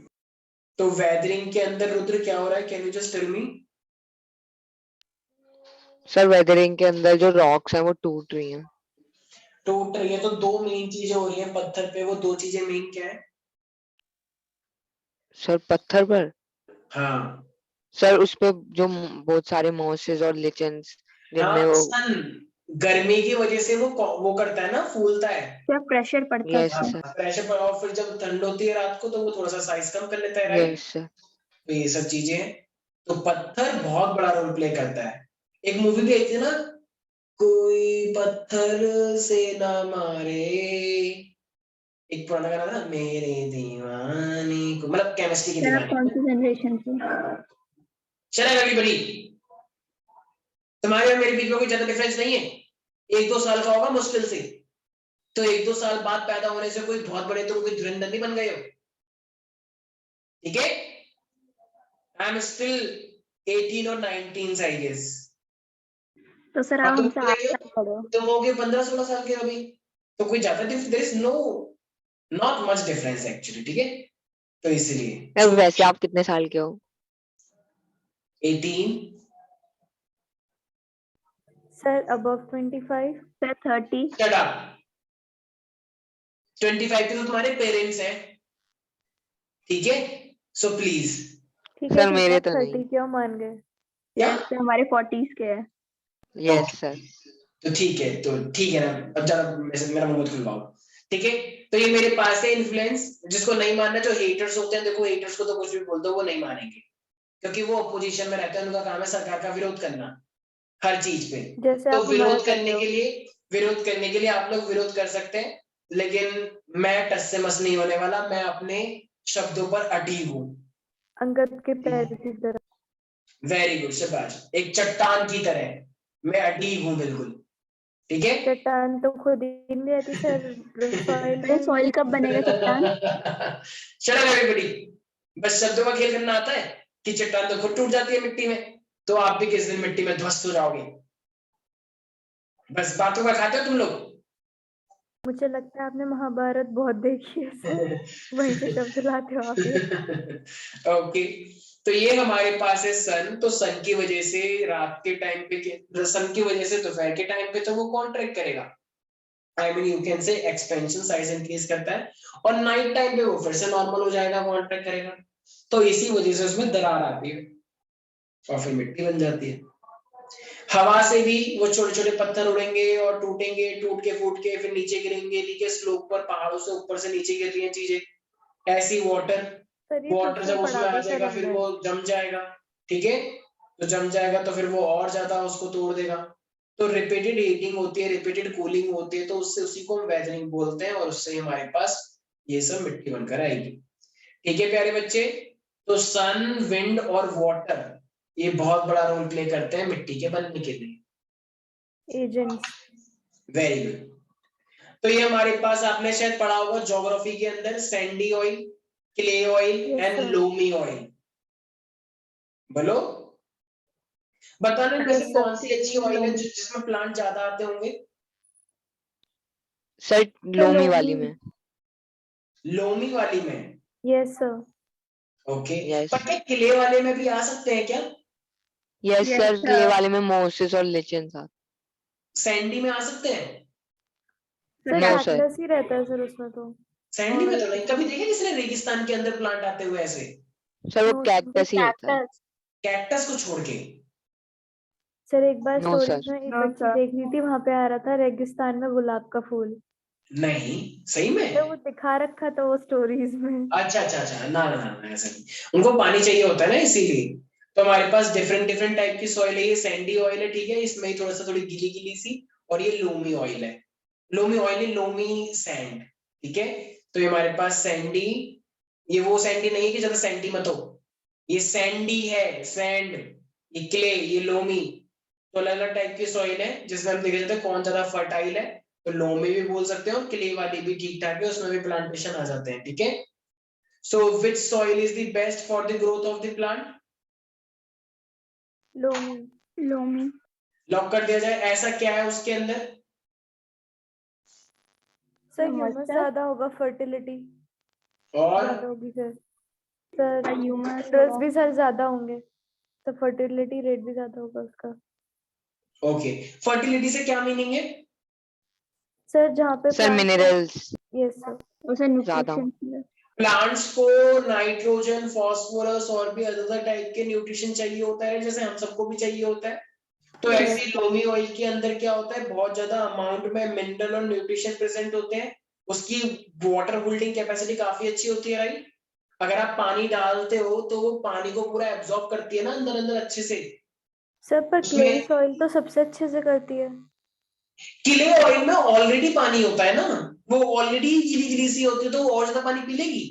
तो वेदरिंग के अंदर रुद्र क्या हो रहा है, can you just tell me? Sir weathering के अंदर जो रॉक्स हैं वो टूट रही हैं। टूट रही है, तो दो मेन चीजें हो रही हैं पत्थर पे, वो दो चीजें मेन क्या है? सर पत्थर पर, हाँ सर उस पे जो बहुत सारे मॉसेस और लिचेंस जिनमें हाँ, वो, सन गर्मी की वजह से वो करता है ना, फूलता है। क्या प्रेशर पड़ता है यस उसमें? सर, प्रेशर पर, और फिर जब ठंड होती है रात को तो वो थोड़ा सा साइज कम कर लेता है, राइट? यस सर, तो ये सब चीजें हैं। तो पत्थर बहुत बड़ा रोल प्ले करता है। एक मूवी भी आई थी ना, कोई पत्थर से ना मारे, एक पुराना गाना था, मेरे दीवाने को, मतलब केमिस्ट्री के सर आप दीवाने। कौन सी जनरेशन से? चला एवरीबॉडी, तुम्हारे और मेरे बीच में कोई ज्यादा डिफरेंस नहीं है, 1-2 साल का होगा मुश्किल से। तो 1-2 साल बाद पैदा होने से कोई बहुत बड़े तुम कोई धुरंधर नहीं बन गए हो, ठीक है? आई एम स्टिल 18 और 19 आई गेस। तो सर और आप तुम हमसे 8 कितने के साल हो? बड़े हो। तुम हो गए 15-16 साल के अभी, तो कोई ज्यादा there is no not much difference actually, ठीक है? तो इसलिए सर वैसे आप कितने साल के हो? 18। Sir above 25। Sir 30। Shut up. 25 के तो तुम्हारे पेरेंट्स हैं, ठीक है? So please. ठीक है सर मेरे आप तो 30 नहीं। क्यों मान गए? क्या? यस हमारे 40s के हैं। यस सर, तो ठीक है, तो ठीक है ना, अब ज्यादा मेरा मुंह मत खुलवाओ, ठीक है? तो ये मेरे पास है इन्फ्लुएंस, जिसको नहीं मानना, जो हेटर्स होते हैं, देखो हेटर्स को तो कुछ भी बोल दो वो नहीं मानेंगे, क्योंकि वो अपोजिशन में रहते हैं, उनका काम है सरकार का विरोध करना हर चीज पे। जैसे तो आप हमारा करते हो। विरोध करने के लिए आप लोग विरोध कर सकते हैं, लेकिन मैं टस से मस नहीं होने वाला, मैं अपने शब्दों पर अड़ी हूँ। अंगद के पैर की तरह। वेरी गुड शाबाश, एक चट्टान की तरह मैं अड़ी हूँ बिल्कुल, ठीक है? चट्टान तो खुद ही नहीं रहती सर, सॉइल अरे में। सॉइल कब बनेगा चट्टान? चलो एवरीबॉडी, बस शब्दों का खेल करना आता है कि चट्टान तो खुद टूट जाती है मिट्टी में, तो आप भी किस दिन मिट्टी में ध्वस्त हो जाओगे। बस बातों का खाते हो तुम लोग। मुझे लगता है आपने महाभारत बहुत देखी है सर, वहीं से शब्द लाते हो आप ये। ओके, तो ये हमारे पास है सन। तो सन की वजह से रात के टाइम पे, सन की वजह से दोपहर के टाइम पे तो वो कॉन्ट्रैक्ट करेगा, I mean you can say expansion size increase करता है, और नाइट टाइम पे वो फिर से नॉर्मल हो जाएगा, कॉन्ट्रैक्ट करेगा। तो इसी वजह से उसमें दरार आती है और फिर मिट्टी बन जाती है। हवा से भी वो छोटे छोटे पत्थर उड़ेंगे और टूटेंगे, टूट के फूट के फिर नीचे गिरेंगे, नीचे स्लोप पर, पहाड़ों से ऊपर से नीचे गिर रही है चीजें। ऐसी वाटर सर ये वाटर सबसे जब उसमें पढ़ा आ था सर जाएगा फिर हमने। वो जम जाएगा, ठीक है? तो जम जाएगा तो फिर वो और ज्यादा उसको तोड़ देगा। तो रिपीटेड हीटिंग होती है, रिपीटेड कूलिंग होती है, तो उससे उसी को हम वेदरिंग बोलते हैं, और उससे हमारे पास ये सब मिट्टी बनकर आएगी, ठीक है प्यारे बच्चे? तो सन, विंड और वाटर ये बहुत बड़ा रोल प्ले करते हैं मिट्टी के बनने के लिए। एजेंट्स। Very good. तो ये हमारे पास आपने शायद पढ़ा होगा ज्योग्राफी के अंदर, Sandy oil, clay oil Yes, and sir. Loamy oil. बोलो, बताना Yes, वैसे sir. कौन सी अच्छी ऑयल है जिसमें प्लांट ज्यादा आते होंगे? सर लोमी वाली में। लोमी वाली में, यस सर। ओके। यस पर क्या किले वाले में भी आ सकते हैं क्या? Yes Yes, sir, sir. Clay वाले में मोसेस और लिचेंस आते। सैंडी में आ सकते हैं? Sir No, sir. कैक्टस ही रहता है सर उसमें तो। सैंडी में तो और नहीं, कभी देखे किसी ने रेगिस्तान के अंदर प्लांट आते हुए ऐसे? सर वो No, कैक्टस ही होता है। Cactus. कैक्टस को छोड़ के। सर एक बार No, स्टोरीज sir. में एक No, बच्ची sir. देख रही थी, वहां पे आ रहा था रेगिस्तान में गुलाब का फूल, नहीं सही में? तो वो दिखा रखा था वो स्टोरीज में। अच्छा अच्छा अच्छा, ना ना ना ना, ऐसा नहीं, उनको पानी चाहिए होता है ना इसीलिए। तो हमारे पास डिफरेंट डिफरेंट टाइप की सॉइल है। ये सैंडी ऑयल है, ठीक है, इसमें ही थोड़ी गीली गीली सी, और ये लोमी ऑयल है। लोमी ऑयल है, लोमी सैंड, ठीक है। तो ये हमारे पास सैंडी, ये वो सैंडी नहीं है कि ज्यादा सैंडी मत हो, ये सैंडी है, सैंड, ये क्ले, ये लोमी। तो अलग अलग टाइप की सॉइल है जिसमें हम देखे जाते हैं कौन ज्यादा फर्टाइल है। तो लोमी भी बोल सकते हैं और क्ले वाली भी ठीक ठाक है, उसमें भी प्लांटेशन आ जाते हैं, ठीक है। So which soil is the best for the growth of the plant? Loamy. Loamy. Lock कर दिया जाए। ऐसा क्या है उसके अंदर? Sir Moisture. ह्यूमस ज्यादा होगा, फर्टिलिटी और ज्यादा होगी सर। Sir Humus. मिनरल्स भी सर ज्यादा होंगे, तो फर्टिलिटी रेट भी ज्यादा होगा उसका। ओके, फर्टिलिटी से क्या मीनिंग है? सर जहाँ पे Sir, minerals यस सर। उसे ज्यादा nutrition. प्लांट्स को नाइट्रोजन, फास्फोरस और भी अदर टाइप के न्यूट्रिशन चाहिए होता है, जैसे हम सबको भी चाहिए होता है। तो Yes. ऐसी लोमी ऑयल के अंदर क्या होता है, बहुत ज्यादा अमाउंट में मिनरल और न्यूट्रिशन प्रेजेंट होते हैं। उसकी वाटर होल्डिंग कैपेसिटी काफी अच्छी होती है, राइट। अगर आप पानी डालते हो तो वो पानी को पूरा एब्जॉर्ब करती है ना अंदर अंदर अच्छे से। सर पर उसमें- क्ले सॉइल तो सबसे अच्छे से करती है। क्ले ऑयल में ऑलरेडी पानी होता है ना, वो ऑलरेडी गीली गीली सी होती है, तो वो और ज्यादा पानी पी लेगी।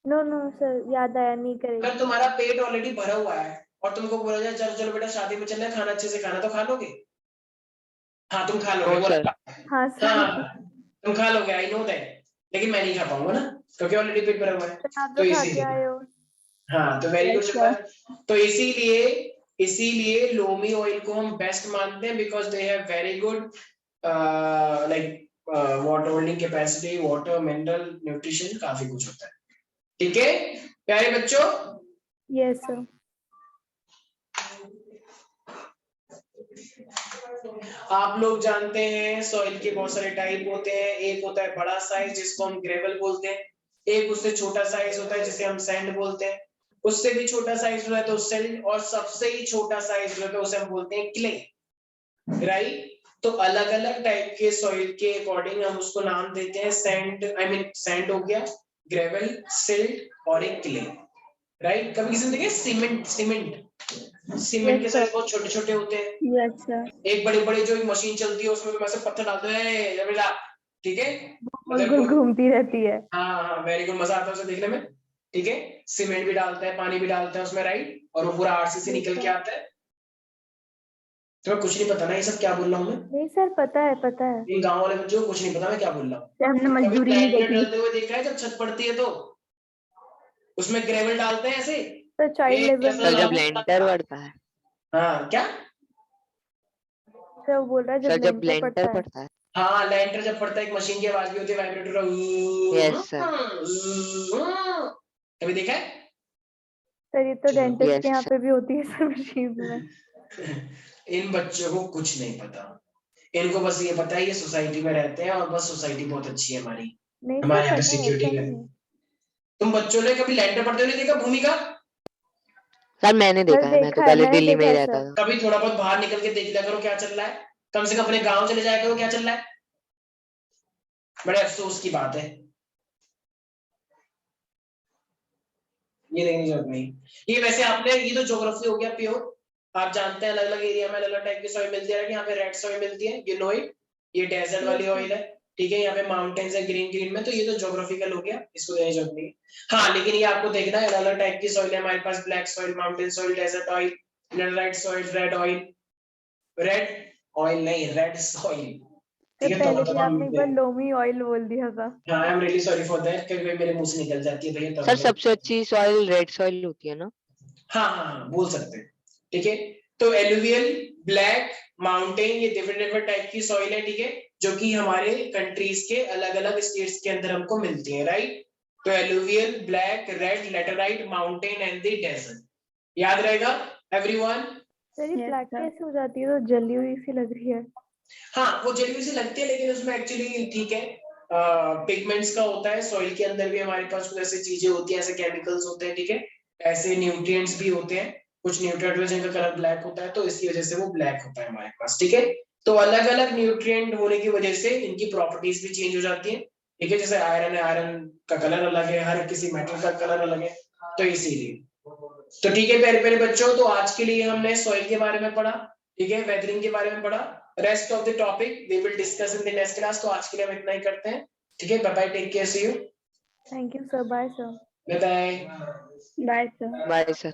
नो नो सर, याद आया, नहीं करेगी। अगर तुम्हारा पेट ऑलरेडी भरा हुआ है और तुमको बोला जाए चलो चलो बेटा शादी में चलना है, खाना अच्छे से खाना, तो खा लोगे? हाँ तुम खा लोगे, No, बोला sir. हाँ सर। हाँ तुम खा लोगे, आई नो दैट, लेकिन मैं नहीं खा पाऊंगा ना, क्योंकि ऑलरेडी पेट भरा हुआ है। सर आप तो तो खा के इसीलिए आए हो। हाँ, तो वेरी गुड Yes, शब्द। तो इसीलिए लोमी ऑयल को हम बेस्ट मानते हैं, because they have very good like water holding capacity, water, mineral, nutrition, काफी कुछ होता है, ठीक है प्यारे बच्चों। Yes sir. आप लोग जानते हैं सॉइल के बहुत सारे टाइप होते हैं। एक होता है बड़ा साइज जिसको हम ग्रेवल बोलते हैं, एक उससे छोटा साइज होता है जिसे हम सैंड बोलते हैं, उससे भी छोटा साइज होता है तो सैंड, और सबसे ही छोटा साइज जो है उसे हम बोलते हैं क्ले, राइट। तो अलग अलग टाइप के सॉइल के अकॉर्डिंग हम उसको नाम देते हैं। सैंड, आई मीन सैंड हो गया, ग्रेवल, सिल्ट और एक क्ले, राइट। कभी किसी ने देखा सीमेंट? सीमेंट के साइज बहुत छोटे छोटे होते हैं। Yes, sir. एक बड़ी बड़ी जो मशीन चलती है उसमें वैसे पत्थर डालते हैं बेटा, ठीक है, गोल गोल घूमती रहती है। हाँ हाँ वेरी गुड, मजा आता है उसे देखने में, ठीक है। सीमेंट भी डालता है, पानी भी डालता है उसमें, राइट, और वो पूरा आरसीसी निकल के आता है। तुम्हें कुछ नहीं पता ना ये सब क्या बोल रहा हूँ मैं? नहीं सर, पता है पता है। इन गाँव वाले बच्चों को कुछ नहीं पता मैं क्या बोल रहा हूँ। सर हमने कभी मजदूरी नहीं लैंटर देखी। डालते हुए देखा है जब छत पड़ती है तो उसमें ग्रेवल डालते हैं ऐसे? सर चाइल्ड एक लेबर जैसा सर में। जब लेंटर पड़ता है, हाँ क्या? सर वो बोल रहा है सर जब जब लेंटर पड़ता लेंटर है। पड़ता है। हाँ लैंटर जब पड़ता है एक मशीन की आवाज भी होती है, वाइब्रेटर। Yes, sir. कभी देखा है? सर ये तो डेंटिस्ट Yes, के यहाँ sir. पे भी होती है सर मशीन में। इन बच्चों को कुछ नहीं पता, इनको बस ये पता है ये सोसाइटी में रहते हैं और बस सोसाइटी बहुत अच्छी है हमारी, नहीं हमारे यहाँ सर पे पता है, सिक्योरिटी ऐसा है। नहीं है। तुम बच्चों ने कभी लैंटर पड़ते हुए नहीं देखा भूमि का? सर मैंने देखा है, मैं तो देखा है, पहले मैंने दिल्ली में ही देखा है, रहता सर। था। कभी थोड़ा बहुत बाहर निकल के देख लिया करो क्या चल रहा है, कम से कम अपने गांव चले जाया करो क्या चल रहा है। बड़े अफसोस की बात है, ये देखने की जरूरत नहीं। ये वैसे आपने, ये तो ज्योग्राफी हो गया प्योर, आप जानते हैं अलग अलग एरिया में अलग अलग टाइप की सॉइल मिलती है। यहाँ पे रेड सॉइल मिलती है, यू नो इट, ये डेजर्ट वाली ऑयल है, ठीक है। यहाँ पे माउंटेन्स है ग्रीन ग्रीन में, तो ये तो ज्योग्राफिकल हो गया, इसको देने की जरूरत नहीं। हाँ लेकिन ये आपको देखना है अलग अलग टाइप की सॉइल है हमारे पास, black soil, mountain soil, desert oil, laterite soil, red oil, red oil नहीं रेड सॉइल, ठीक है। पहले तो भी मतलब आपने एक बार लोमी ऑयल बोल दिया था। हाँ I am really sorry for that, कभी मेरे मुंह से निकल जाती है भैया। सर सबसे अच्छी सॉइल रेड सॉइल होती है ना? हाँ हाँ हाँ बोल सकते हैं, ठीक है। तो एलुवियल, ब्लैक, माउंटेन, ये डिफरेंट डिफरेंट टाइप की सॉइल है, ठीक है, जो कि हमारे कंट्रीज के अलग अलग स्टेट्स के अंदर हमको मिलती है, राइट। तो alluvial, black, red, laterite, mountain and the desert, याद रहेगा एवरीवन? सर ये Yes, ब्लैक sir. कैसे हो जाती है, तो जली हुई सी लग रही है। हाँ वो जली हुई सी लगती है, लेकिन उसमें एक्चुअली ठीक है पिगमेंट्स का होता है। सॉइल के अंदर भी हमारे पास कुछ ऐसी चीजें होती है, ऐसे केमिकल्स होते हैं, ठीक है, ऐसे न्यूट्रिएंट्स भी होते हैं कुछ न्यूट्रिएंट जिनका कलर ब्लैक होता है, तो इसकी वजह से वो ब्लैक होता है हमारे पास, ठीक है। तो अलग अलग न्यूट्रिएंट होने की वजह से इनकी प्रॉपर्टीज भी चेंज हो जाती है, ठीक है। जैसे आयरन है, आयरन का कलर अलग है, हर किसी मेटल का कलर अलग है, तो इसीलिए। तो ठीक है प्यारे प्यारे बच्चों, तो आज के लिए हमने सॉइल के बारे में पढ़ा, ठीक है, वेदरिंग के बारे में पढ़ा। Rest of the topic we will discuss in the next class. तो आज के लिए हम इतना ही करते हैं, ठीक है। Bye bye, take care, see you, thank you sir, bye sir. Bye bye. Bye sir. Bye sir.